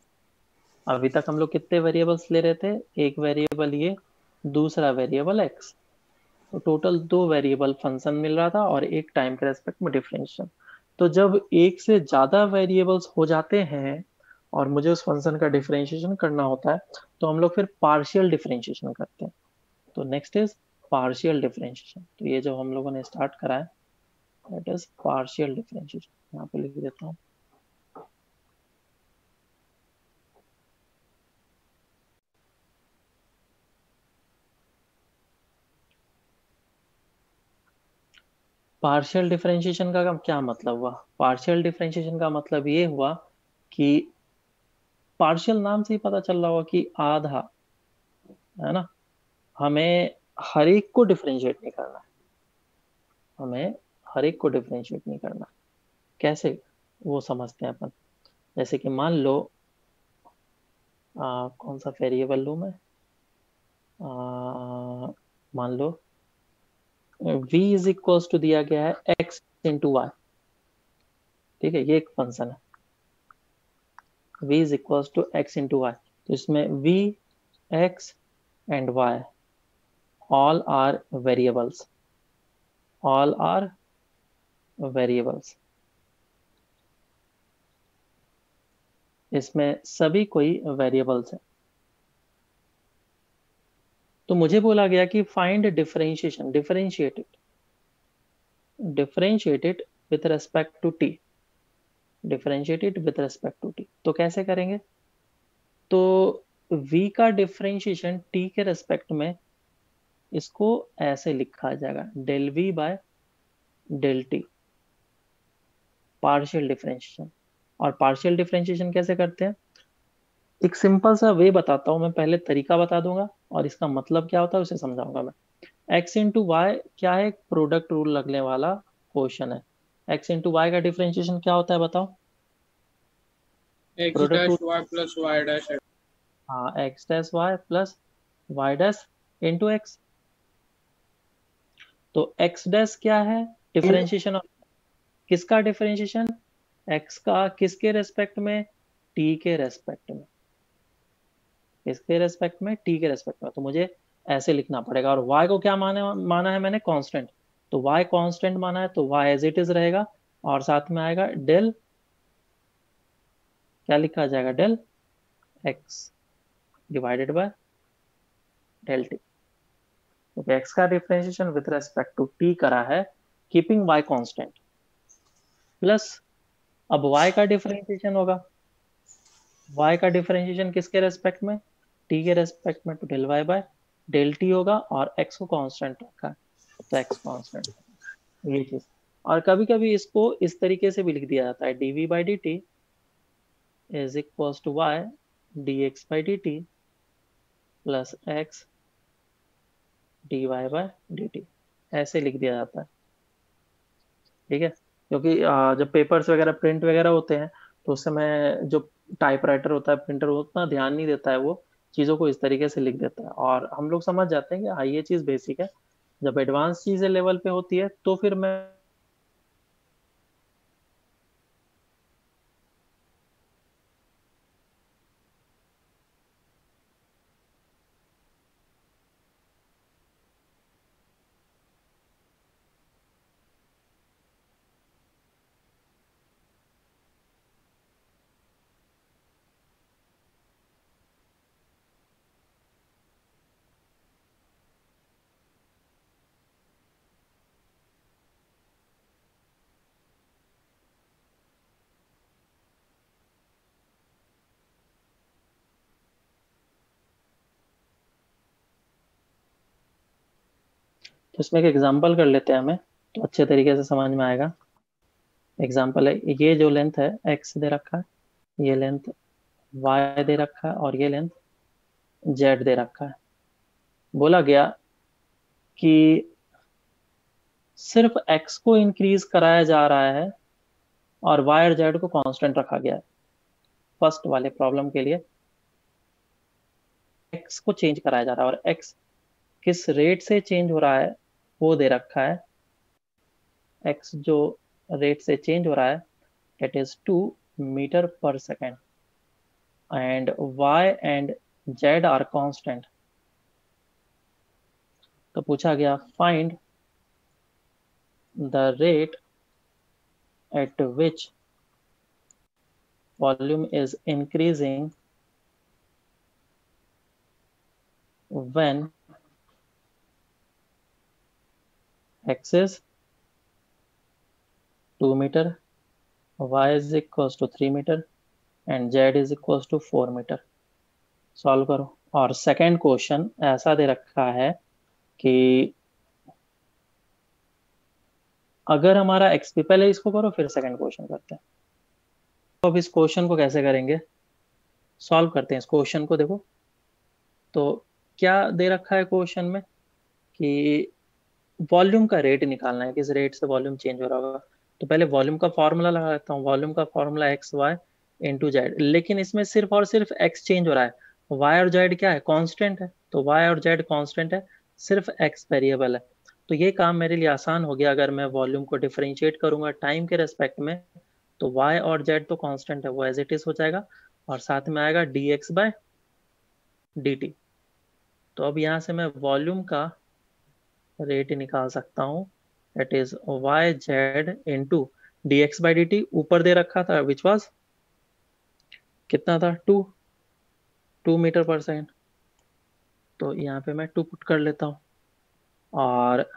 अभी तक हम लोग कितने वेरिएबल्स ले रहे थे? एक वेरिएबल ये, दूसरा वेरिएबल एक्स, तो टोटल 2 वेरिएबल फंक्शन मिल रहा था और एक टाइम के रेस्पेक्ट में डिफरेंशियल। तो जब एक से ज्यादा वेरिएबल्स हो जाते हैं और मुझे उस फंक्शन का डिफरेंशिएशन करना होता है तो हम लोग फिर पार्शियल डिफरेंशिएशन करते हैं। तो नेक्स्ट इज पार्शियल डिफरेंशिएशन। तो ये जो हम लोगों ने स्टार्ट करा है दैट इज पार्शियल डिफरेंशिएशन। यहाँ पे लिख देता हूँ। पार्शियल डिफरेंशिएशन का क्या मतलब हुआ? पार्शियल डिफरेंशिएशन का मतलब ये हुआ कि पार्शियल नाम से ही पता चल रहा होगा कि आधा, है ना। हमें हर एक को डिफरेंशिएट नहीं करना है, हमें हर एक को डिफरेंशिएट नहीं करना। कैसे वो समझते हैं अपन। जैसे कि मान लो कौन सा वेरिएबल लूं मैं, मान लो v इज इक्वल्स टू दिया गया है x इंटू वाई। ठीक है, ये एक फंक्शन है v is equals to x into Y. तो इसमें v, x and y all are variables, all are variables। इसमें सभी कोई वेरिएबल्स हैं। तो मुझे बोला गया कि find differentiation, differentiate it with respect to t, differentiate it with respect to t। तो कैसे करेंगे? तो v का डिफरेंशिएशन t के रेस्पेक्ट में, इसको ऐसे लिखा जाएगा del v by del T, partial differentiation. और पार्शियल डिफरेंशिएशन कैसे करते हैं? एक सिंपल सा वे बताता हूँ मैं, पहले तरीका बता दूंगा और इसका मतलब क्या होता है उसे समझाऊंगा मैं। x इंटू वाई क्या है? प्रोडक्ट रूल लगने वाला क्वेश्चन है। x इंटू वाई का डिफरेंशिएशन क्या होता है बताओ? X product dash rule, Y plus Y dash है। हाँ, X dash Y plus Y dash into X. तो एक्स डैश क्या है? डिफरेंशिएशन ऑफ किसका? डिफरेंशिएशन एक्स का किसके रेस्पेक्ट में? टी के रेस्पेक्ट में, किसके रेस्पेक्ट में? टी के रेस्पेक्ट में। तो मुझे ऐसे लिखना पड़ेगा। और y को क्या माना है मैंने? कांस्टेंट। तो y कांस्टेंट माना है तो y एज इट इज रहेगा और साथ में आएगा डेल, क्या लिखा जाएगा? Del x divided by del T. तो x का differentiation with respect to t करा है कीपिंग y कांस्टेंट, प्लस अब y का डिफरेंशिएशन होगा, y का डिफरेंशिएशन किसके रेस्पेक्ट में? t के रेस्पेक्ट में, तो del y by del T होगा और x को कांस्टेंट रखा है तो x कांस्टेंट, ये चीज। और कभी कभी इसको इस तरीके से भी लिख दिया जाता है dv by D T is equal to Y dx by D T plus X dy by D T, ऐसे लिख दिया जाता है। ठीक है, क्योंकि जब पेपर्स वगैरह प्रिंट वगैरह होते हैं तो उस समय जो टाइपराइटर होता है, प्रिंटर, वो उतना ध्यान नहीं देता है, वो चीज़ों को इस तरीके से लिख देता है और हम लोग समझ जाते हैं कि हाँ ये चीज़ बेसिक है। जब एडवांस चीज़ें लेवल पे होती है तो फिर मैं तो इसमें एक एग्जांपल कर लेते हैं हमें, तो अच्छे तरीके से समझ में आएगा। एग्जांपल है, ये जो लेंथ है x दे रखा है, ये लेंथ y दे रखा है और ये लेंथ z दे रखा है। बोला गया कि सिर्फ x को इंक्रीज कराया जा रहा है और y और z को कांस्टेंट रखा गया है। फर्स्ट वाले प्रॉब्लम के लिए x को चेंज कराया जा रहा है और x किस रेट से चेंज हो रहा है वो दे रखा है। x जो रेट से चेंज हो रहा है it is 2 metre per second and y and z are constant. तो पूछा गया find the rate at which volume is increasing when x is 2 meter, y is equals to 3 meter and z is equals to 4 meter। Solve करो। और second question ऐसा दे रखा है कि अगर हमारा x p, पहले इसको करो फिर सेकंड क्वेश्चन करते हैं। तो अब इस क्वेश्चन को कैसे करेंगे, सॉल्व करते हैं इस क्वेश्चन को। देखो तो क्या दे रखा है क्वेश्चन में कि वॉल्यूम का रेट निकालना है, किस रेट से वॉल्यूम चेंज हो रहा होगा। तो पहले वॉल्यूम का फॉर्मूला लगा लेता हूँ। वॉल्यूम का formula X Y into Z, लेकिन इसमें सिर्फ और सिर्फ एक्स चेंज हो रहा है, वाई और जेड क्या है, कांस्टेंट है। तो वाई और जेड कांस्टेंट है, सिर्फ एक्स वेरिएबल है। तो ये काम मेरे लिए आसान हो गया। अगर मैं वॉल्यूम को डिफरेंशिएट करूंगा टाइम के रेस्पेक्ट में तो वाई और जेड तो कांस्टेंट है, वो एज इट इज हो जाएगा और साथ में आएगा D X by D T. तो अब यहाँ से मैं वॉल्यूम का रेट निकाल सकता हूँ, it is Y Z into D X by D T. ऊपर दे रखा था विच वॉज कितना था, 2 मीटर पर सेकेंड। तो यहाँ पे मैं 2 पुट कर लेता हूँ। और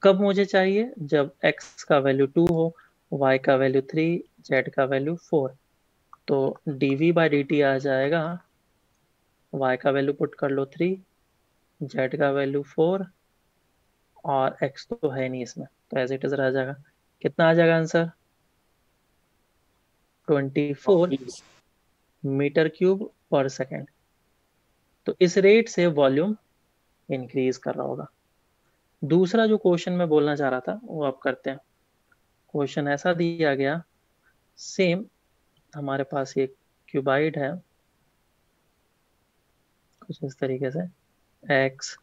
कब मुझे चाहिए, जब x का वैल्यू 2 हो, y का वैल्यू 3, z का वैल्यू 4। तो dv बाई डी टी आ जाएगा, y का वैल्यू पुट कर लो 3, z का वैल्यू 4 और x तो है नहीं इसमें, तो एज इट इज रह जाएगा। कितना आ जाएगा आंसर, 24 मीटर क्यूब पर सेकेंड। तो इस रेट से वॉल्यूम इंक्रीज कर रहा होगा। दूसरा जो क्वेश्चन मैं बोलना चाह रहा था वो आप करते हैं। क्वेश्चन ऐसा दिया गया, सेम हमारे पास एक क्यूबाइड है कुछ इस तरीके से, x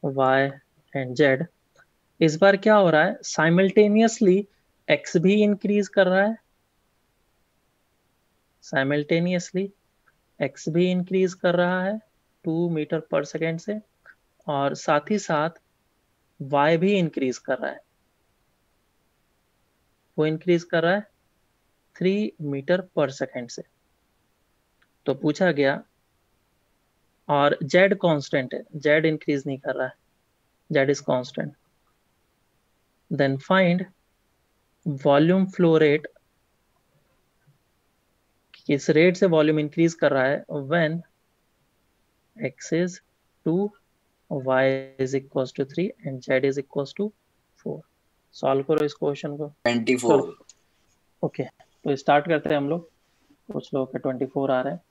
y एंड z। इस बार क्या हो रहा है, साइमल्टेनियसली x भी इंक्रीज कर रहा है, साइमल्टेनियसली x भी इंक्रीज कर रहा है 2 मीटर पर सेकेंड से, और साथ ही साथ y भी इंक्रीज कर रहा है। वो इंक्रीज कर रहा है 3 मीटर पर सेकेंड से। तो पूछा गया, और z कांस्टेंट है, z इंक्रीज नहीं कर रहा है, z is constant. Then find volume flow rate, किस रेट से वॉल्यूम इंक्रीज कर रहा है, when x is 2, y is equal to 3 and z is equal to 4। Solve करो इस क्वेश्चन को। 24। ओके तो स्टार्ट करते हैं हम लोग। कुछ लोग के 24 आ रहे हैं।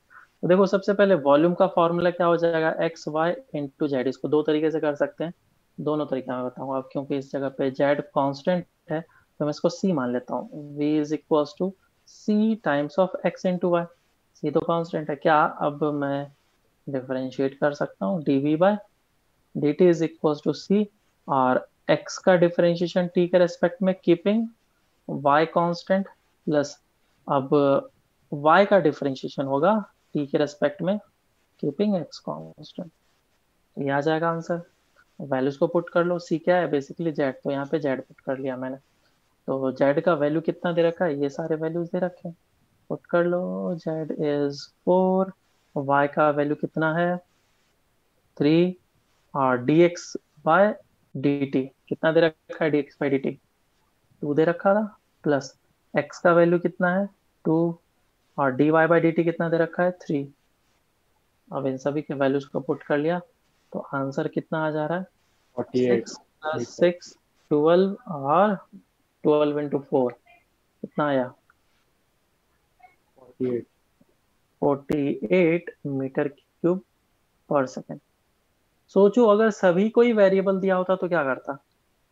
तो देखो सबसे पहले वॉल्यूम का फॉर्मूला क्या हो जाएगा, एक्स वाई इंटू जेड। इसको दो तरीके से कर सकते हैं, दोनों तरीके मैं बताऊंगा। अब क्योंकि इस जगह पे जेड कांस्टेंट है तो मैं इसको सी मान लेता हूँ। V is equal to C times of x into y. C तो कांस्टेंट है, क्या अब मैं डिफरेंशिएट कर सकता हूँ, d V by D T is equal to C, और एक्स का डिफरेंशिएशन टी के रेस्पेक्ट में कीपिंग वाई कांस्टेंट, प्लस अब y का डिफरेंशिएशन होगा t के रेस्पेक्ट में कीपिंग x कांस्टेंट। तो ये आ जाएगा आंसर। वैल्यूज को पुट कर लो। c क्या है, बेसिकली z, तो यहाँ पे z पुट कर लिया मैंने। तो z का वैल्यू कितना दे रखा है, ये सारे वैल्यूज दे रखे हैं, पुट कर लो। z इज 4, y का वैल्यू कितना है 3, और dx बाय dt कितना दे रखा है, dx बाय dt 2 दे रखा था, प्लस x का वैल्यू कितना है 2, और dy बाई डी टी कितना दे रखा है 3। अब इन सभी के वैल्यूज को पुट कर लिया तो आंसर कितना आ जा रहा है, 48 6 प्लस 6 12, और 12 इंटू 4 कितना आया 48 48 मीटर क्यूब पर सेकेंड। सोचो अगर सभी कोई वेरिएबल दिया होता तो क्या करता,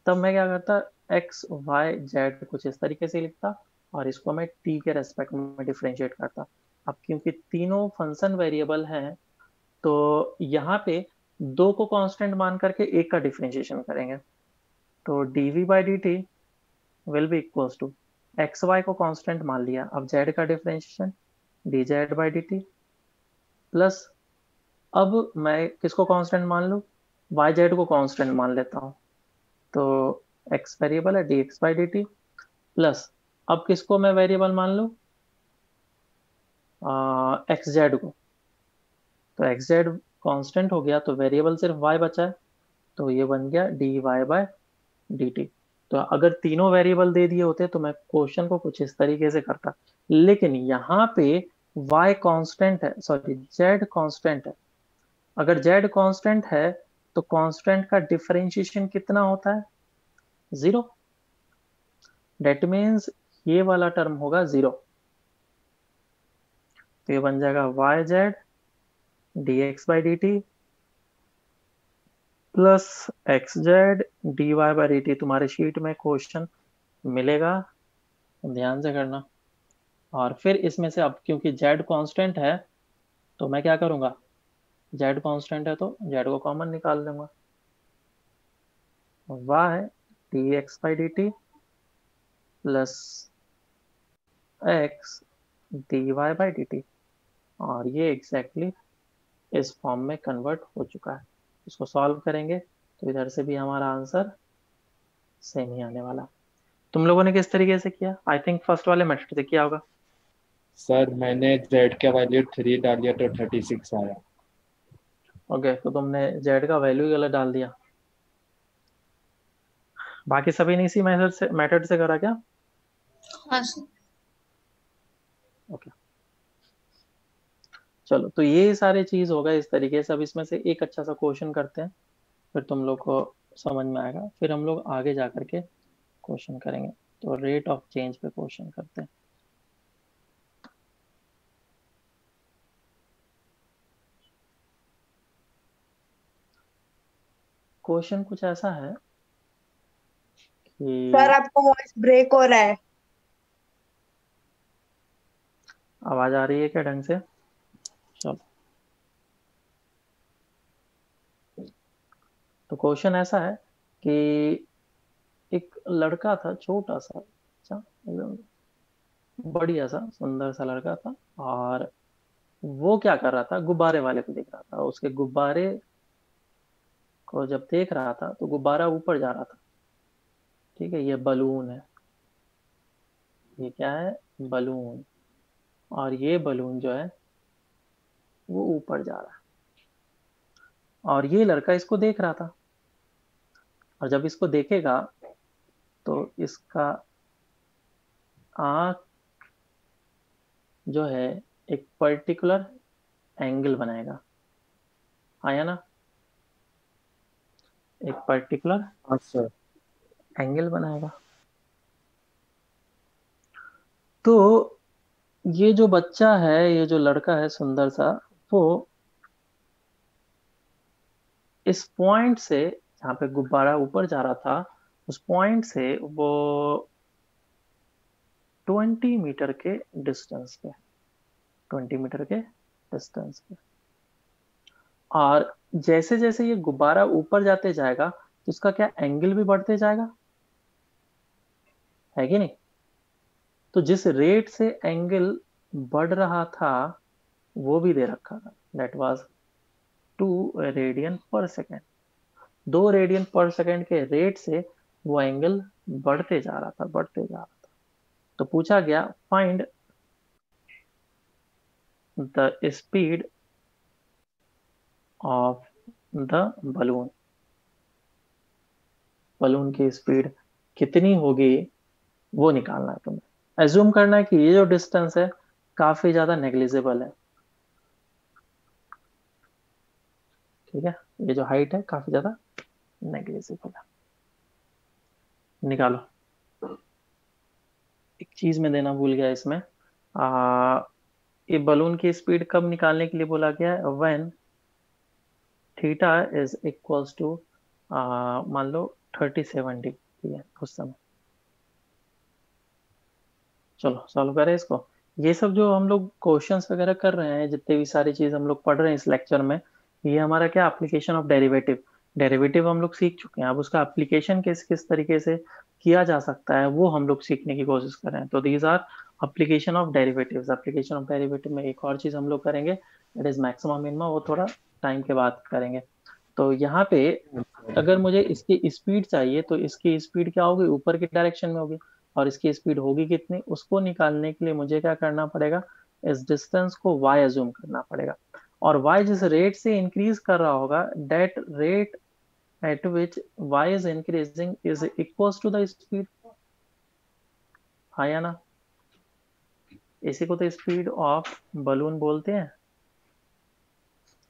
तब मैं क्या करता, एक्स वाई जेड कुछ इस तरीके से लिखता और इसको मैं टी के रेस्पेक्ट में डिफरेंशिएट करता। अब क्योंकि तीनों फंक्शन वेरिएबल हैं तो यहाँ पे दो को कांस्टेंट मान करके एक का डिफरेंशिएशन करेंगे। तो dv by D T will be equals to X Y को कांस्टेंट मान लिया, अब जेड का differentiation D Z by D T plus, अब मैं किसको कांस्टेंट मान लूँ, वाई जेड को कांस्टेंट मान लेता हूँ। तो एक्स वेरिएबल है D X by D T plus, अब किसको मैं वेरिएबल मान लूँ, एक्स जेड को। तो एक्स जेड कॉन्स्टेंट हो गया तो वेरिएबल सिर्फ वाई बचा है, तो ये बन गया D Y by D T. तो अगर तीनों वेरिएबल दे दिए होते तो मैं क्वेश्चन को कुछ इस तरीके से करता, लेकिन यहाँ पे y कांस्टेंट है, सॉरी z कांस्टेंट है। अगर z कांस्टेंट है तो कांस्टेंट का डिफरेंशिएशन कितना होता है, 0। डेट मीन्स ये वाला टर्म होगा 0। तो ये बन जाएगा Y Z D X by D T plus X Z D Y by D T. तुम्हारे शीट में क्वेश्चन मिलेगा, ध्यान से करना। और फिर इसमें से अब क्योंकि z कांस्टेंट है तो मैं क्या करूंगा, z कांस्टेंट है तो z को कॉमन निकाल लूंगा, y D X by D T plus X D Y by D T. और ये एग्जैक्टली इस फॉर्म में कन्वर्ट हो चुका है। इसको सॉल्व करेंगे तो इधर से भी हमारा आंसर सेम ही आने वाला। तुम लोगों ने किस तरीके से किया, आई थिंक फर्स्ट वाले मेथड से किया होगा। सर मैंने z का वैल्यू 3 डालिया तो 36 आया। ओके, तो तुमने z का वैल्यू गलत डाल दिया। बाकी सभी ने इसी मेथड से करा क्या? हाँ सर। ओके, चलो तो ये सारे चीज होगा इस तरीके से। अब इसमें से एक अच्छा सा क्वेश्चन करते हैं, फिर तुम लोग को समझ में आएगा, फिर हम लोग आगे जा करके क्वेश्चन करेंगे। तो रेट ऑफ चेंज पे क्वेश्चन करते हैं। क्वेश्चन कुछ ऐसा है कि सर आपका वॉइस ब्रेक हो रहा है। आवाज आ रही है क्या ढंग से? चलो, तो क्वेश्चन ऐसा है कि एक लड़का था, छोटा सा, अच्छा एकदम बढ़िया सा सुंदर सा लड़का था, और वो क्या कर रहा था, गुब्बारे वाले को देख रहा था। उसके गुब्बारे को जब देख रहा था तो गुब्बारा ऊपर जा रहा था। ठीक है, ये बलून है, ये क्या है, बलून। और ये बलून जो है वो ऊपर जा रहा है, और ये लड़का इसको देख रहा था। और जब इसको देखेगा तो इसका आंख जो है एक पर्टिकुलर एंगल बनाएगा, आया ना, एक पर्टिकुलर हाँ सर। एंगल बनाएगा। तो ये जो बच्चा है, ये जो लड़का है सुंदर सा, वो इस पॉइंट से, जहाँ पे गुब्बारा ऊपर जा रहा था, उस पॉइंट से वो 20 मीटर के डिस्टेंस पे, 20 मीटर के डिस्टेंस पे। और जैसे जैसे ये गुब्बारा ऊपर जाते जाएगा तो इसका क्या एंगल भी बढ़ते जाएगा, है कि नहीं? तो जिस रेट से एंगल बढ़ रहा था वो भी दे रखा था, दैट वाज 2 रेडियन पर सेकेंड। 2 रेडियन पर सेकेंड के रेट से वो एंगल बढ़ते जा रहा था, बढ़ते जा रहा था। तो पूछा गया find the speed of the balloon. Balloon की स्पीड कितनी होगी वो निकालना है तुम्हें। एज्यूम करना है कि ये जो डिस्टेंस है काफी ज्यादा नेग्लिजिबल है, ठीक है, ये जो हाइट है काफी ज्यादा नेग्लिजिबल है। निकालो। एक चीज में देना भूल गया इसमें, ये बलून की स्पीड कब निकालने के लिए बोला गया है, when theta is equals to मान लो 37 डिग्री है उस समय। चलो सॉल्व करें इसको। ये सब जो हम लोग क्वेश्चंस वगैरह कर रहे हैं, जितने भी सारी चीज हम लोग पढ़ रहे हैं इस लेक्चर में, ये हमारा क्या एप्लीकेशन ऑफ डेरिवेटिव। डेरिवेटिव हम लोग सीख चुके हैं, अब उसका एप्लीकेशन किस किस तरीके से किया जा सकता है वो हम लोग सीखने की कोशिश कर रहे हैं। तो these are application of derivatives. Application of derivative में एक और चीज हम लोग करेंगे, दैट इज मैक्सिमम मिनिमम, वो थोड़ा टाइम के बाद करेंगे। तो यहाँ पे अगर मुझे इसकी स्पीड चाहिए तो इसकी स्पीड क्या होगी, ऊपर की डायरेक्शन में होगी, और इसकी स्पीड होगी कितनी, उसको निकालने के लिए मुझे क्या करना पड़ेगा, इस डिस्टेंस को y अज्यूम करना पड़ेगा। और y जिस रेट से इंक्रीज कर रहा होगा, that rate at which y is increasing is equals to the speed. हाँ या ना? इसी को तो स्पीड ऑफ बलून बोलते हैं,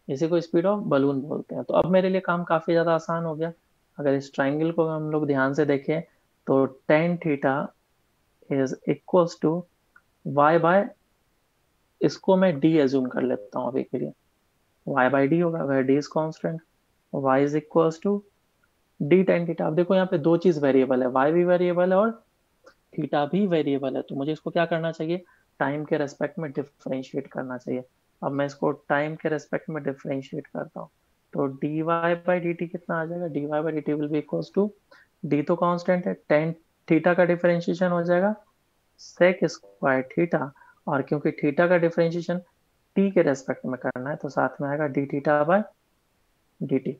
इसी को स्पीड ऑफ बलून बोलते हैं। तो अब मेरे लिए काम काफी ज्यादा आसान हो गया। अगर इस ट्राइंगल को हम लोग ध्यान से देखें तो tan theta is equals to y by, इसको मैं d एज्यूम कर लेता हूँ अभी के लिए, y बाई डी होगा, वह d is constant, y is equals to d tan theta. अब देखो यहाँ पे दो चीज वेरिएबल है, y भी वेरिएबल है और थीटा भी वेरिएबल है, तो मुझे इसको क्या करना चाहिए, टाइम के रेस्पेक्ट में डिफरेंशिएट करना चाहिए। अब मैं इसको टाइम के रेस्पेक्ट में डिफरेंशिएट करता हूँ, तो dy बाई dt कितना आ जाएगा, dy by dt will be equals to, d तो कांस्टेंट है, tan थीटा का डिफरेंशिएशन हो जाएगा sec स्क्वायर थीटा, और क्योंकि थीटा का डिफरेंशिएशन t के रेस्पेक्ट में करना है तो साथ में आएगा d थीटा बाई dt।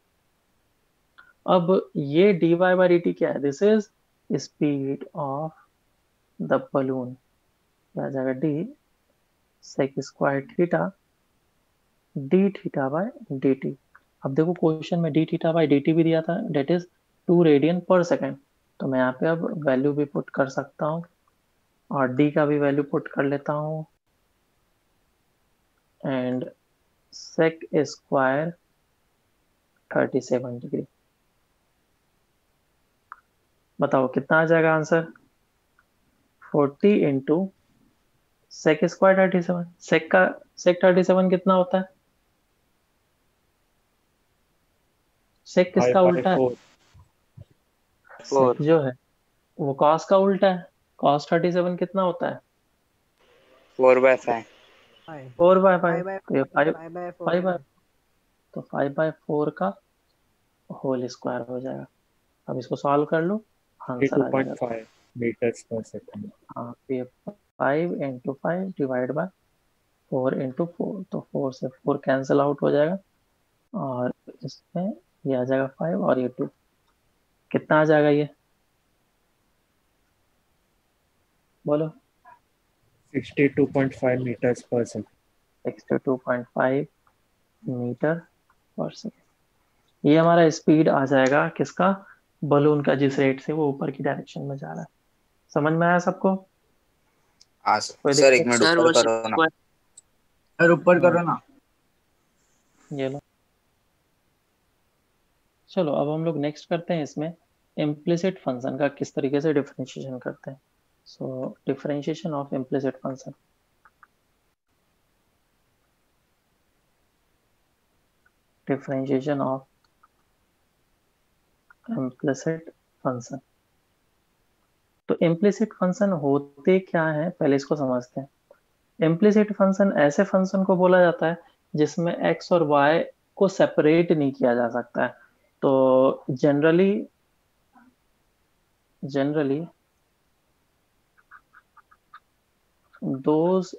अब ये dy बाई dt क्या है, this is speed of the balloon, क्या आ जाएगा, d sec square theta d theta by dt। अब देखो क्वेश्चन में d थीटा बाई dt भी दिया था, डेट इज 2 रेडियन पर सेकेंड, तो मैं यहाँ पे अब वैल्यू भी पुट कर सकता हूँ और d का भी वैल्यू पुट कर लेता हूँ, एंड sec स्क्वायर 37 डिग्री। बताओ कितना आ जाएगा answer, 40 into sec square 37। sec 37 कितना होता है, sec किसका उल्टा है, 5/4 sec जो है वो cos का उल्टा है, cos 37 कितना होता है, 4/5 4/5, तो ये 5 5/4 5 बाय, तो 5/4 का होल स्क्वायर हो जाएगा। अब इसको सॉल्व कर लो, आंसर आ जाएगा। 2.5 meters per second। हाँ, तो ये 5 इंटू 5 डिवाइड बाय 4 इंटू 4, तो 4 से 4 कैंसिल आउट हो जाएगा, और इसमें ये आ जाएगा 5 और ये 2, कितना आ जाएगा ये, बोलो। 62.5 meters per second। 62.5 metre per second, ये हमारा स्पीड आ जाएगा किसका, बलून का, जिस रेट से वो ऊपर की डायरेक्शन में जा रहा है। समझ में आया सबको? कोई सर एक दिक्कत? मिनट सर ऊपर वो करो ना, सर ऊपर करो ना। ये लो, चलो अब हम लोग नेक्स्ट करते हैं, इसमें इम्प्लिसिट फंक्शन का किस तरीके से डिफरेंशिएशन करते हैं। So differentiation of implicit function, differentiation of implicit function. तो इम्प्लिसिट फंक्शन होते क्या है, पहले इसको समझते हैं। इम्प्लिसिट फंक्शन ऐसे फंक्शन को बोला जाता है जिसमें x और y को सेपरेट नहीं किया जा सकता है। तो generally those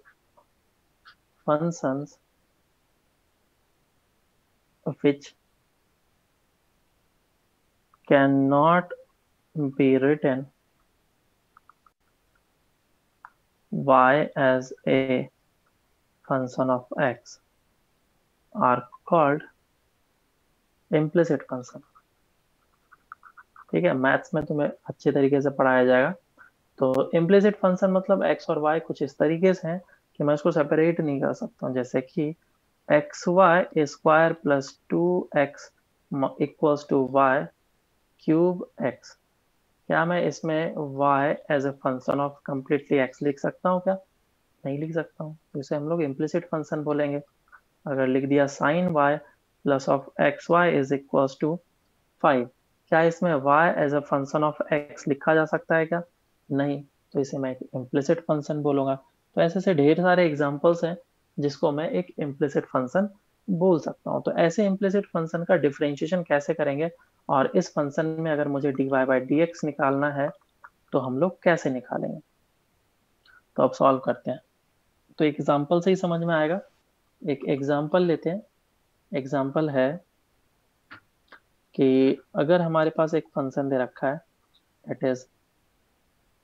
functions which cannot be written y as a function of x are called implicit function। ठीक है, मैथ्स में तुम्हें अच्छे तरीके से पढ़ाया जाएगा। तो इम्प्लिसिट फंक्शन मतलब x और y कुछ इस तरीके से हैं कि मैं उसको सेपरेट नहीं कर सकता हूँ, जैसे कि xy square plus 2x equals to y cube x। क्या मैं इसमें y as a function of completely x लिख सकता हूँ क्या, नहीं लिख सकता हूँ, तो इसे हम लोग इम्प्लिसिट फंक्शन बोलेंगे। अगर लिख दिया sine y plus of xy is equals to 5, क्या इसमें y as a function of x लिखा जा सकता है क्या, नहीं, तो इसे मैं एक इम्प्लिसिट फंक्शन बोलूंगा। तो ऐसे ऐसे ढेर सारे एग्जांपल्स हैं जिसको मैं एक इम्प्लिसिट फंक्शन बोल सकता हूँ। तो ऐसे इम्प्लिसिट फंक्शन का डिफरेंशिएशन कैसे करेंगे, और इस फंक्शन में अगर मुझे dy बाई डी एक्स निकालना है तो हम लोग कैसे निकालेंगे। तो अब सॉल्व करते हैं। तो एग्जाम्पल से ही समझ में आएगा। एक एग्जाम्पल लेते हैं। एग्जाम्पल है कि अगर हमारे पास एक फंक्शन दे रखा है, it is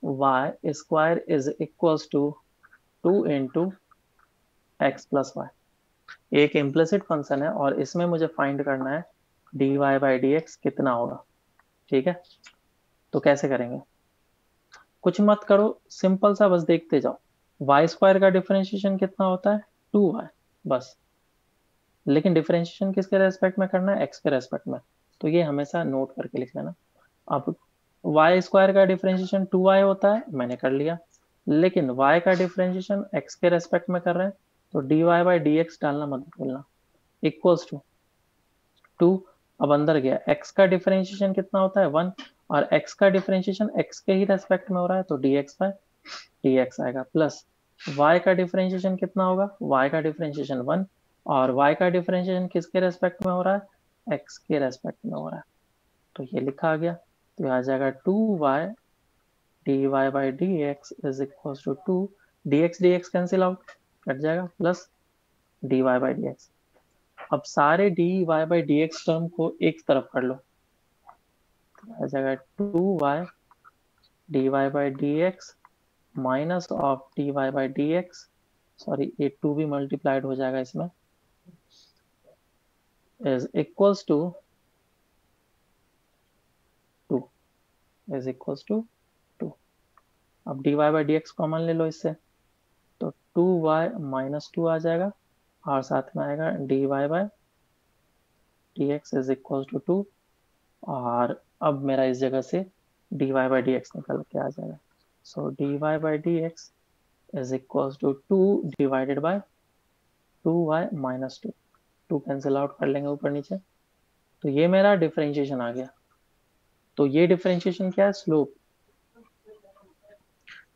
y square is equals to 2 into x plus y. एक इम्प्लिसिट फंक्शन है और इसमें मुझे फाइंड करना है dy बाई डी एक्स कितना होगा। ठीक है, तो कैसे करेंगे, कुछ मत करो, सिंपल सा बस देखते जाओ। वाई स्क्वायर का डिफरेंशिएशन कितना होता है, 2y, बस। लेकिन डिफरेंशिएशन किसके रेस्पेक्ट में करना है, एक्स के रेस्पेक्ट में। तो ये हमेशा नोट करके लिख लेना। अब वाई स्क्वायर का डिफरेंशिएशन 2y होता है, मैंने कर लिया। लेकिन y का डिफरेंशिएशन x के रेस्पेक्ट में कर रहे हैं, तो dy बाई डी एक्स डालना मत भूलना, इक्वल्स टू 2। अब अंदर गया, x का डिफरेंशिएशन कितना होता है, 1, और x का डिफरेंशिएशन x के ही रेस्पेक्ट में हो रहा है, तो dx बाय dx आएगा, प्लस y का डिफरेंशिएशन कितना होगा, y का डिफरेंशिएशन 1, और y का डिफरेंशिएशन किसके रेस्पेक्ट में हो रहा है, x के रेस्पेक्ट में हो रहा है। तो ये लिखा आ गया। तो ये आ जाएगा 2y dy by D x is equal to 2, dx dx cancel out, cut जाएगा, plus dy by D x. अब सारे dy by D x term को एक तरफ कर लो, तो आ जाएगा 2y dy by D x minus of dy by D x, sorry ये 2 भी मल्टीप्लाइड हो जाएगा इसमें, is equals to 2, is equals to 2। अब dy by D x common ले लो इससे, तो 2y माइनस 2 आ जाएगा, और साथ में आएगा dy by D x is equal to 2। और अब मेरा इस जगह से dy बाई डी एक्स निकल के आ जाएगा। So dy by D x is equal to 2 divided by 2y minus 2, 2 cancel out कर लेंगे ऊपर नीचे। तो ये मेरा डिफरेंशिएशन आ गया। तो ये डिफरेंशिएशन क्या है, स्लोप,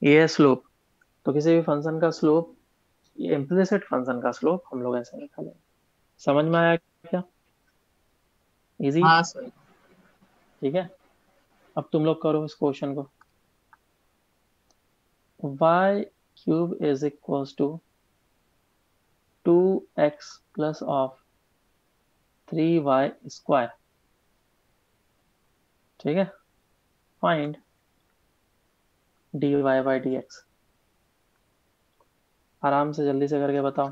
ये है स्लोप। तो किसी भी फंक्शन का स्लोप, ये इम्प्लिसिट फंक्शन का स्लोप हम लोग ऐसे निकालेंगे। समझ में आया क्या, इजी। हाँ सर। ठीक है, अब तुम लोग करो इस क्वेश्चन को। y cube is equals to 2x plus of 3y square. ठीक है, find dy by D x. आराम से जल्दी से करके बताओ।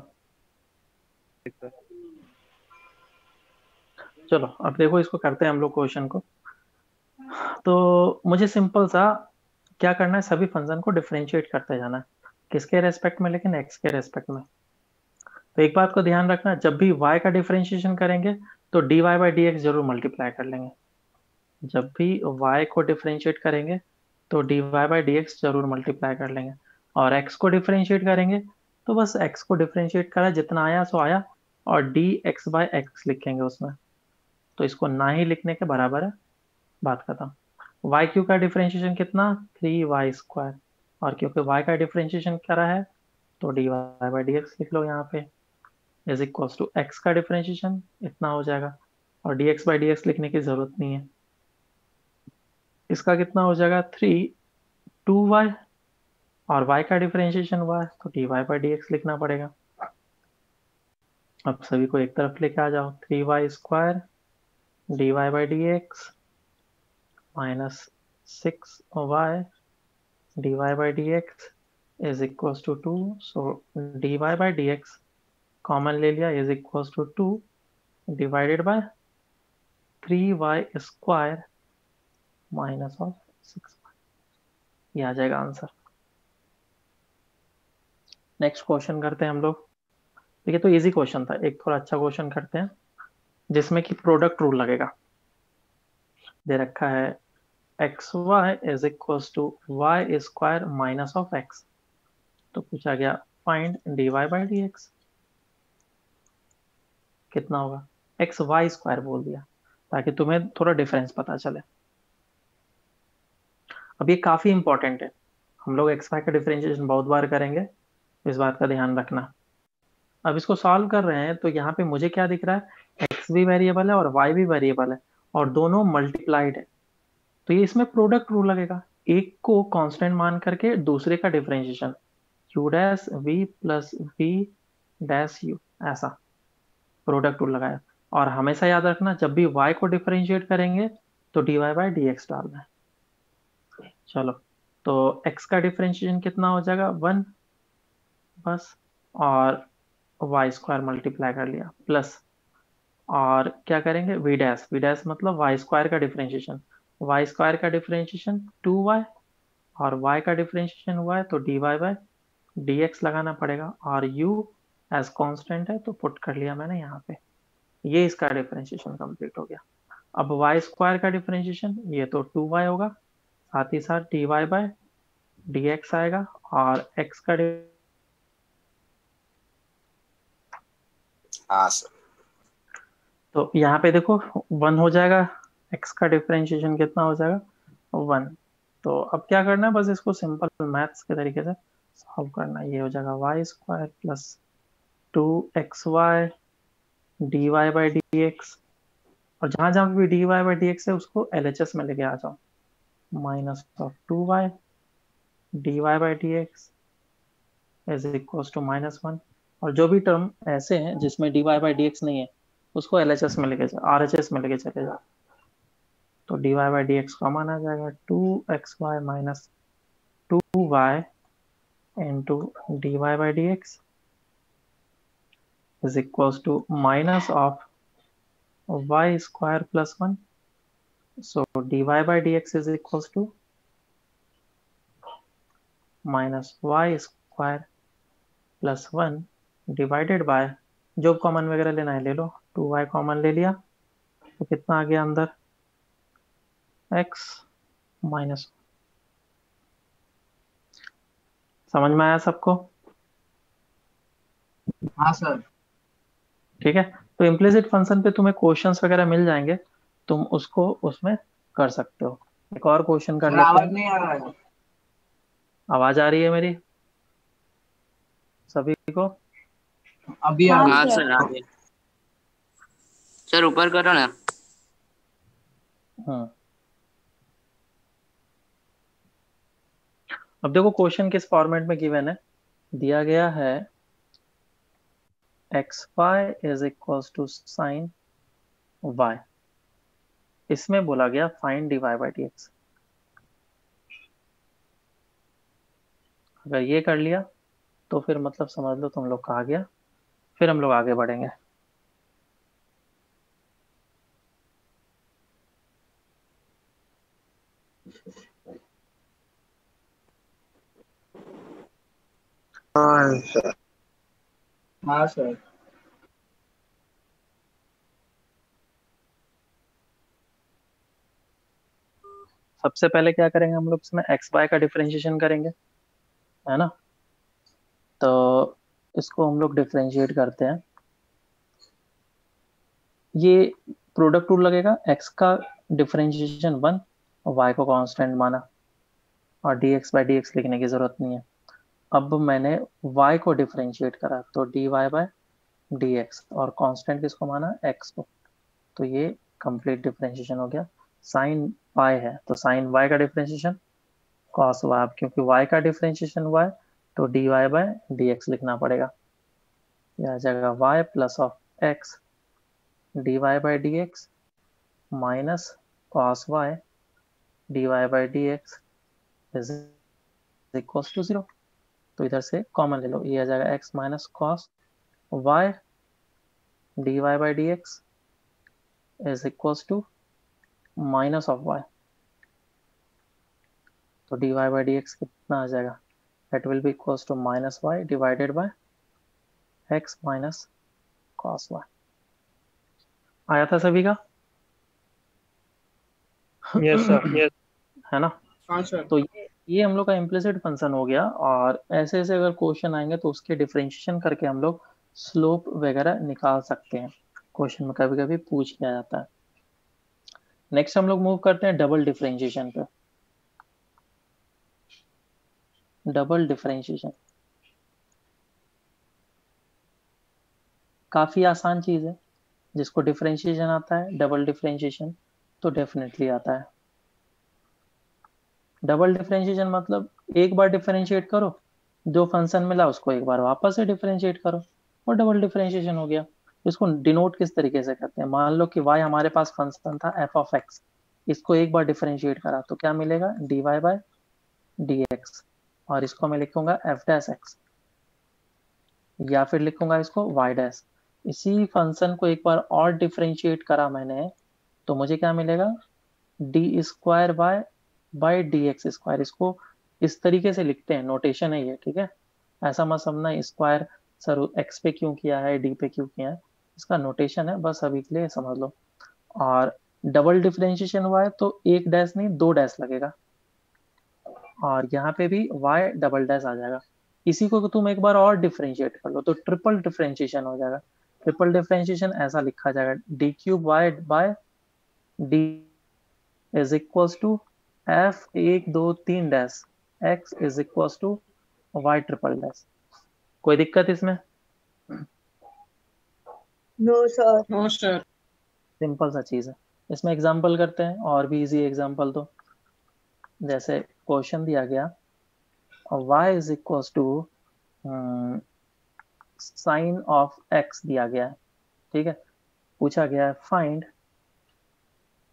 चलो अब देखो, इसको करते हैं हम लोग क्वेश्चन को। तो मुझे सिंपल सा क्या करना है, सभी फंक्शन को डिफरेंशिएट करते जाना है, किसके रेस्पेक्ट में, लेकिन x के रेस्पेक्ट में। तो एक बात को ध्यान रखना, जब भी y का डिफरेंशिएशन करेंगे तो dy बाई डी एक्स जरूर मल्टीप्लाई कर लेंगे। जब भी y को डिफरेंशिएट करेंगे तो dy बाई डी एक्स जरूर मल्टीप्लाई कर लेंगे, और x को डिफरेंशिएट करेंगे तो बस x को डिफरेंशिएट करा, जितना आया सो आया, और dx बाई एक्स लिखेंगे उसमें। तो इसको ना ही लिखने के बराबर है, बात खत्म। y क्यू का डिफरेंशिएशन कितना, 3y स्क्वायर, और क्योंकि y का डिफरेंशिएशन करा है तो dy बाई डी एक्स लिख लो यहाँ पे, इज इक्वल टू x का डिफरेंशिएशन इतना हो जाएगा, और dx बाई डी एक्स लिखने की जरूरत नहीं है। इसका कितना हो जाएगा, 2y, और y का डिफरेंशिएशन y, तो dy बाई डी एक्स लिखना पड़ेगा। अब सभी को एक तरफ लेके आ जाओ, 3y square dy by D x minus 6y dy by D x is equal to 2। So dy by D x common ले लिया, is equal to 2 divided by 3y square minus of 6y। ये आ जाएगा answer. Next question करते हैं हम लोग। ठीक है, तो इजी क्वेश्चन था, एक थोड़ा अच्छा क्वेश्चन करते हैं जिसमें कि प्रोडक्ट रूल लगेगा। दे रखा है x y is equal to y square minus of x. तो पूछा गया find dy by D x कितना होगा, एक्स वाई स्क्वायर बोल दिया ताकि तुम्हें थोड़ा डिफरेंस पता चले। अब ये काफी इंपॉर्टेंट है, हम लोग एक्स वाई का डिफरेंशिएशन बहुत बार करेंगे, इस बात का ध्यान रखना। अब इसको सॉल्व कर रहे हैं तो यहाँ पे मुझे क्या दिख रहा है, एक्स भी वेरिएबल है और वाई भी वेरिएबल है और दोनों मल्टीप्लाइड है, तो ये इसमें प्रोडक्ट रूल लगेगा। एक को कांस्टेंट मान करके दूसरे का differentiation, u dash v plus v dash u, ऐसा प्रोडक्ट रूल लगाया। और हमेशा याद रखना जब भी y को डिफरेंशिएट करेंगे तो dy बाई dx डालना है। चलो, तो x का डिफरेंशिएशन कितना हो जाएगा, 1 बस, और वाई स्क्वायर मल्टीप्लाई कर लिया प्लस, और क्या करेंगे v डैश मतलब वाई स्क्वायर का डिफरेंशिएशन, वाई स्क्वायर का डिफरेंशिएशन 2y, और y का डिफरेंशिएशन हुआ है तो dy बाई dx लगाना पड़ेगा, और u एज कांस्टेंट है तो पुट कर लिया मैंने यहाँ पे। ये इसका डिफरेंशिएशन कंप्लीट हो गया। अब वाई स्क्वायर का डिफरेंशिएशन ये तो 2y होगा, साथ ही साथ dy बाई dx आएगा, और x का हाँ सर। तो यहाँ पे देखो 1 हो जाएगा, x का डिफरेंशिएशन कितना हो जाएगा, 1। तो अब क्या करना है, बस इसको सिंपल मैथ्स के तरीके से सॉल्व करना है। ये हो जाएगा y square plus 2xy dy by dx, और जहां जहां भी dy बाई dx है उसको LHS में लेके आ जाओ, minus of 2y dy by dx is equal to -1, और जो भी टर्म ऐसे हैं जिसमें dy बाई dx नहीं है उसको LHS में लेके जाओ, RHS में लेके चले जाओ। तो dy बाई dx कॉमन आ जाएगा, 2xy minus 2y into dy by dx is equals to minus of y square plus 1. So dy by dx is equals to minus y square plus 1 divided by, जो common वगैरह लेना है ले लो, 2y common ले लिया तो कितना आ गया अंदर, x माइनस। समझ में आया सबको? हाँ सर। ठीक है, तो इम्प्लिसिट फंक्शन पे तुम्हें क्वेश्चंस वगैरह मिल जाएंगे, तुम उसको उसमें कर सकते हो। एक और क्वेश्चन कर सर लेते आवाज हैं। नहीं आ रहा है। आवाज आ रही है मेरी सभी को? अभी आ हाँ रही हाँ है। सर। सर आगे। सर ऊपर करो ना। हाँ, अब देखो क्वेश्चन किस फॉर्मेट में गिवन है, दिया गया है x y is equal to sine y, इसमें बोला गया find d Y by D x. अगर ये कर लिया तो फिर मतलब समझ लो तुम लोग का आ गया, फिर हम लोग आगे बढ़ेंगे। हाँ सर। हाँ सर। सबसे पहले क्या करेंगे हम लोग, इसमें एक्स वाई का डिफरेंशिएशन करेंगे, है ना। तो इसको हम लोग डिफरेंशिएट करते हैं। ये प्रोडक्ट रूल लगेगा, एक्स का डिफरेंशिएशन 1 और वाई को कांस्टेंट माना, और D X by D x लिखने की जरूरत नहीं है। अब मैंने y को डिफरेंशिएट करा तो dy बाय dx, और कांस्टेंट किसको माना, x को, तो ये कंप्लीट डिफरेंशिएशन हो गया। साइन y है तो साइन y का डिफरेंशिएशन cos y, अब क्योंकि y का डिफरेंशिएशन हुआ है तो dy बाय dx लिखना पड़ेगा। यह आ जाएगा y plus of x dy by dx minus cos y dy by dx is equal to 0। तो इधर से कॉमन ले लो, ये आ जाएगा x minus cos y dy by D x is equals to minus of y। तो dy by D x कितना आ जाएगा, that will be equals to minus y divided by x minus cos y। आया था सभी का? Yes sir. Yes, है ना। हाँ सर। तो ये हम लोग का इम्प्लिसिट फंक्शन हो गया, और ऐसे ऐसे अगर क्वेश्चन आएंगे तो उसके डिफरेंशिएशन करके हम लोग स्लोप वगैरह निकाल सकते हैं, क्वेश्चन में कभी कभी पूछ लिया जाता है। नेक्स्ट हम लोग मूव करते हैं डबल डिफरेंशिएशन पे। Double differentiation. काफी आसान चीज है, जिसको डिफरेंशिएशन आता है, डबल डिफरेंशिएशन तो डेफिनेटली आता है। डबल डिफरेंशिएशन मतलब एक बार डिफरेंशिएट करो, जो फंक्शन मिला उसको एक बार वापस से डिफरेंशिएट करो, और डबल डिफरेंशिएशन हो गया। इसको डिनोट किस तरीके से करते हैं, मान लो कि y हमारे पास फंक्शन था एफ ऑफ एक्स, इसको एक बार डिफरेंशिएट करा तो क्या मिलेगा, dy बाय dx, और इसको मैं लिखूंगा एफ डैश एक्स, या फिर लिखूंगा इसको y डैश। इसी फंक्शन को एक बार और डिफरेंशिएट करा मैंने, तो मुझे क्या मिलेगा, D square by d x square. इसको इस तरीके से लिखते हैं, नोटेशन है ये, ठीक है। ऐसा मत समझना स्क्वायर सर एक्स पे क्यों किया है, डी पे क्यों किया है, इसका नोटेशन है, बस अभी के लिए समझ लो। और डबल डिफरेंशिएशन हुआ है तो एक डैश नहीं दो डैश लगेगा, और यहाँ पे भी y डबल डैश आ जाएगा। इसी को तुम एक बार और डिफरेंशिएट कर लो तो ट्रिपल डिफरेंशिएशन हो जाएगा। ट्रिपल डिफरेंशिएशन ऐसा लिखा जाएगा, d cube y by d is equals to f एक दो तीन dash x is equals to y triple dash. कोई दिक्कत इसमें? No sir. No sir. Simple सा चीज है। इसमें एग्जांपल करते हैं, और भी इजी एग्जांपल। तो जैसे क्वेश्चन दिया गया y is equals to sine of x दिया गया है, ठीक है। पूछा गया है find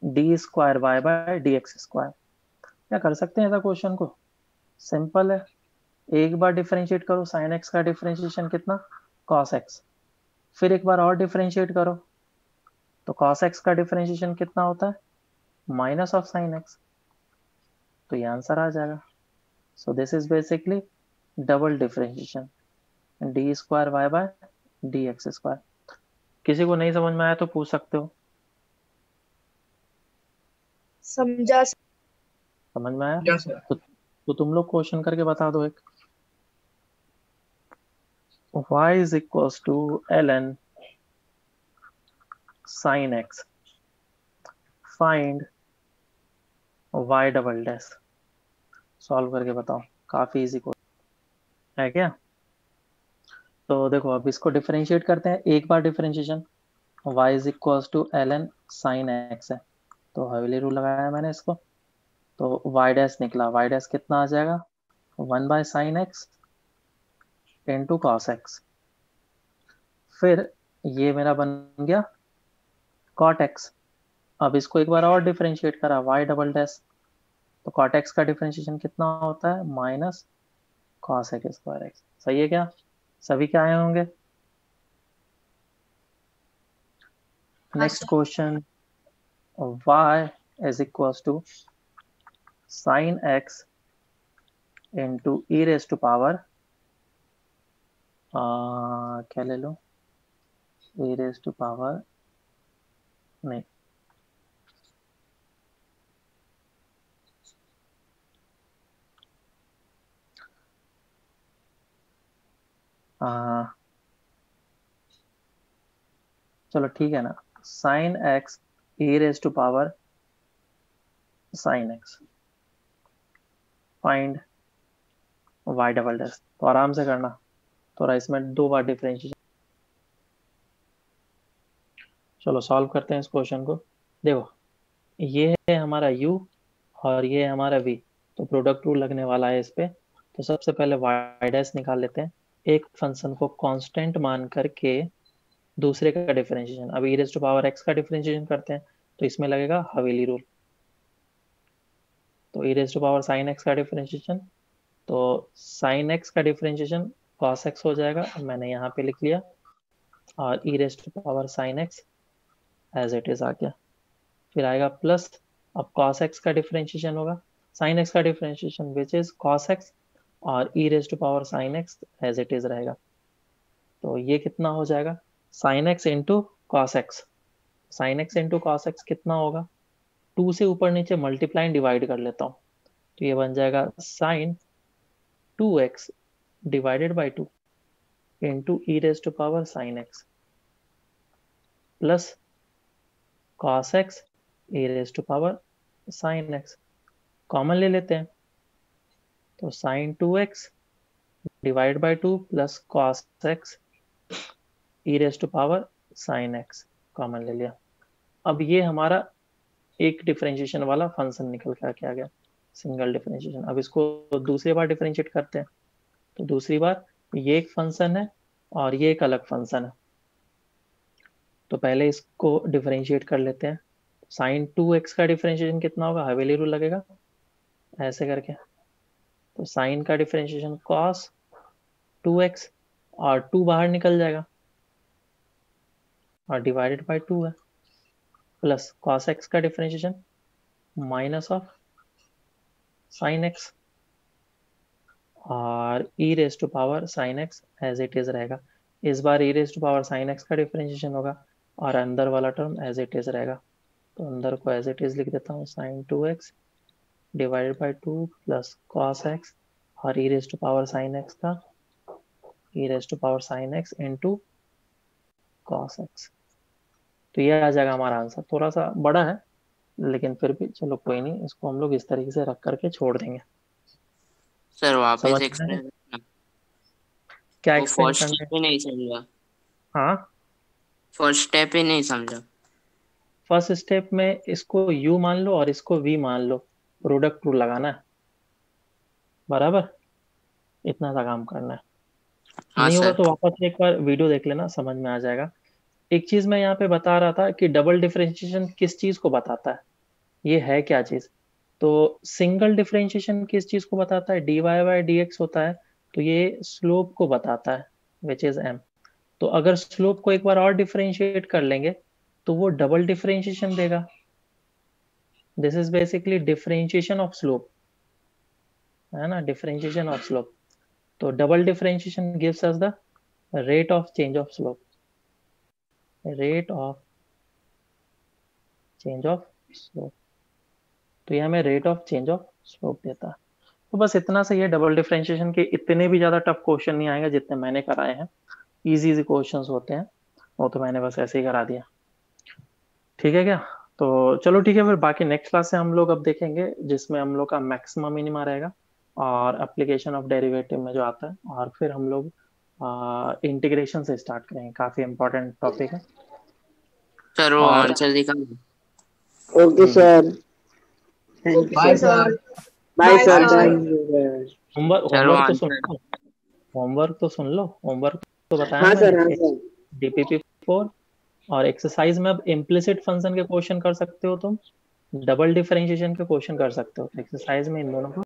d square y by d x square. क्या कर सकते हैं ऐसा क्वेश्चन को? सिंपल है, एक बार डिफरेंशिएट करो, साइन एक्स का डिफरेंशिएशन कितना, कॉस एक्स। फिर एक बार और डिफरेंशिएट करो तो कॉस एक्स का डिफरेंशिएशन कितना होता है, माइनस ऑफ साइन एक्स। तो ये आंसर आ जाएगा। So this is basically double differentiation, d square y by d x square. किसी को नहीं समझ में आया तो पूछ सकते हो। समझा। समझ में आया? Yes sir. तो तुम लोग क्वेश्चन करके बता दो एक। y is equals to ln sin x, find y double dash. Solve करके बताओ, काफी इजी क्वेश्चन है क्या। तो देखो अब इसको डिफरेंशिएट करते हैं, एक बार differentiation, y is equals to ln sin x है, तो हवेली रूल लगाया मैंने इसको, तो y डैश निकला। y डैश कितना आ जाएगा, 1 by sine x into cos x. फिर ये मेरा बन गया कॉट एक्स। अब इसको एक बार और डिफरेंशिएट करा, y डबल डैश, तो कॉट एक्स का डिफरेंशिएशन कितना होता है, minus cos x square x. सही है क्या? सभी क्या आए होंगे? Next question, y is equals to sine x into e raise to power, क्या ले लो, e रेज टू पावर नहीं, चलो ठीक है ना, sine x e raise to power sine x, find y double dash. तो आराम से करना, थोड़ा इसमें दो बार डिफरेंशिएशन। चलो सॉल्व करते हैं इस क्वेश्चन को। देखो ये है हमारा u और ये है हमारा v, तो प्रोडक्ट रूल लगने वाला है इस पे। तो सबसे पहले y डैश निकाल लेते हैं, एक फंक्शन को कांस्टेंट मान करके दूसरे का डिफरेंशिएशन। अब e raise to power x का डिफरेंशिएशन करते हैं तो इसमें लगेगा हवेली रूल। तो e raise to power sine x का डिफरेंशिएशन, तो साइन x का डिफरेंशिएशन cos x हो जाएगा, मैंने यहाँ पे लिख लिया, और e raise to power sine x as it is आ गया। फिर आएगा प्लस, अब cos x का डिफरेंशिएशन होगा, साइन x का differentiation which is cos x, और e raise to power sine x as it is रहेगा। तो ये कितना हो जाएगा, sine x into cos x. Sine x into cos x कितना होगा, 2 से ऊपर नीचे मल्टीप्लाई डिवाइड कर लेता हूँ, तो ये बन जाएगा sine 2x divided by 2 into e raise to power sine x plus cos x e raise to power sine x। Common ले लेते हैं, तो sine 2x divide by 2 plus cos x e raise to power sine x common ले लिया। अब ये हमारा एक डिफरेंशिएशन वाला फंक्शन निकल कर के आ गया, सिंगल डिफरेंशिएशन। अब इसको दूसरी बार डिफरेंशिएट करते हैं। तो दूसरी बार ये एक फंक्शन है और ये एक अलग फंक्शन है। तो पहले इसको डिफरेंशिएट कर लेते हैं। साइन 2x का डिफरेंशिएशन कितना होगा, हवेली रूल लगेगा ऐसे करके। तो साइन का डिफरेंशिएशन कॉस 2x और 2 बाहर निकल जाएगा और डिवाइडेड बाय 2 है, प्लस कॉस x का differentiation minus of sine x और e raise to power sine x as it is रहेगा। इस बार e raise to power sine x का डिफरेंशिएशन होगा और अंदर वाला टर्म एज इट इज रहेगा। तो अंदर को एज इट इज लिख देता हूँ, sine 2x divided by 2 plus cos x और e raise to power sine x था e raise to power sine x into cos x। तो ये आ जाएगा हमारा आंसर। थोड़ा सा बड़ा है लेकिन फिर भी चलो कोई नहीं, इसको हम लोग इस तरीके से रख करके छोड़ देंगे। सर वापस समझ में एक्सप्लेन आया? करना। क्या वो एक्सप्लेन फर्स्ट करना है? स्टेप ही नहीं समझा। हाँ, फर्स्ट स्टेप ही नहीं समझा। फर्स्ट स्टेप में इसको u मान लो और इसको v मान लो, प्रोडक्ट रूल लगाना है, बराबर इतना सा काम करना है। हाँ नहीं होगा सर। तो वापस एक बार वीडियो देख लेना, समझ में आ जाएगा। एक चीज मैं यहाँ पे बता रहा था कि डबल डिफरेंशिएशन किस चीज को बताता है, ये है क्या चीज। तो सिंगल डिफरेंशिएशन किस चीज को बताता है, dy बाई dx होता है, तो ये स्लोप को बताता है विच इज m। तो अगर स्लोप को एक बार और डिफरेंशिएट कर लेंगे तो वो डबल डिफरेंशिएशन देगा। This is basically differentiation of slope, है ना, डिफरेंशिएशन ऑफ स्लोप। तो double differentiation gives us the rate of change of slope, rate of change of slope. तो ये हमें rate of change of slope देता है। तो बस इतना सही है। डबल डिफरेंशिएशन के इतने भी ज्यादा टफ क्वेश्चन नहीं आएंगे जितने मैंने कराए हैं, इजी इजी क्वेश्चंस होते हैं, वो तो मैंने बस ऐसे ही करा दिया। ठीक है क्या? तो चलो ठीक है, फिर बाकी नेक्स्ट क्लास से हम लोग अब देखेंगे जिसमें हम लोग का मैक्सिमम मिनिमा रहेगा और एप्लीकेशन ऑफ डेरिवेटिव में जो आता है, और फिर हम लोग इंटीग्रेशन से स्टार्ट करेंगे। काफी इंपॉर्टेंट टॉपिक है। सर वो और आंसर दिखा। Okay sir, thank you bye sir. Sir. Bye sir, Bye, sir. Thank you sir. Homework sir वो होमवर्क तो सुन आंसर। लो, होमवर्क तो सुन लो, होमवर्क तो बताया हाँ ना सर, हाँ मैंने, सर। DPP4 और एक्सरसाइज में अब इम्प्लिसिट फंक्शन के क्वेश्चन कर सकते हो तुम, डबल डिफरेंशिएशन के क्वेश्चन कर सकते हो। एक्सरसाइज में इन दोनों को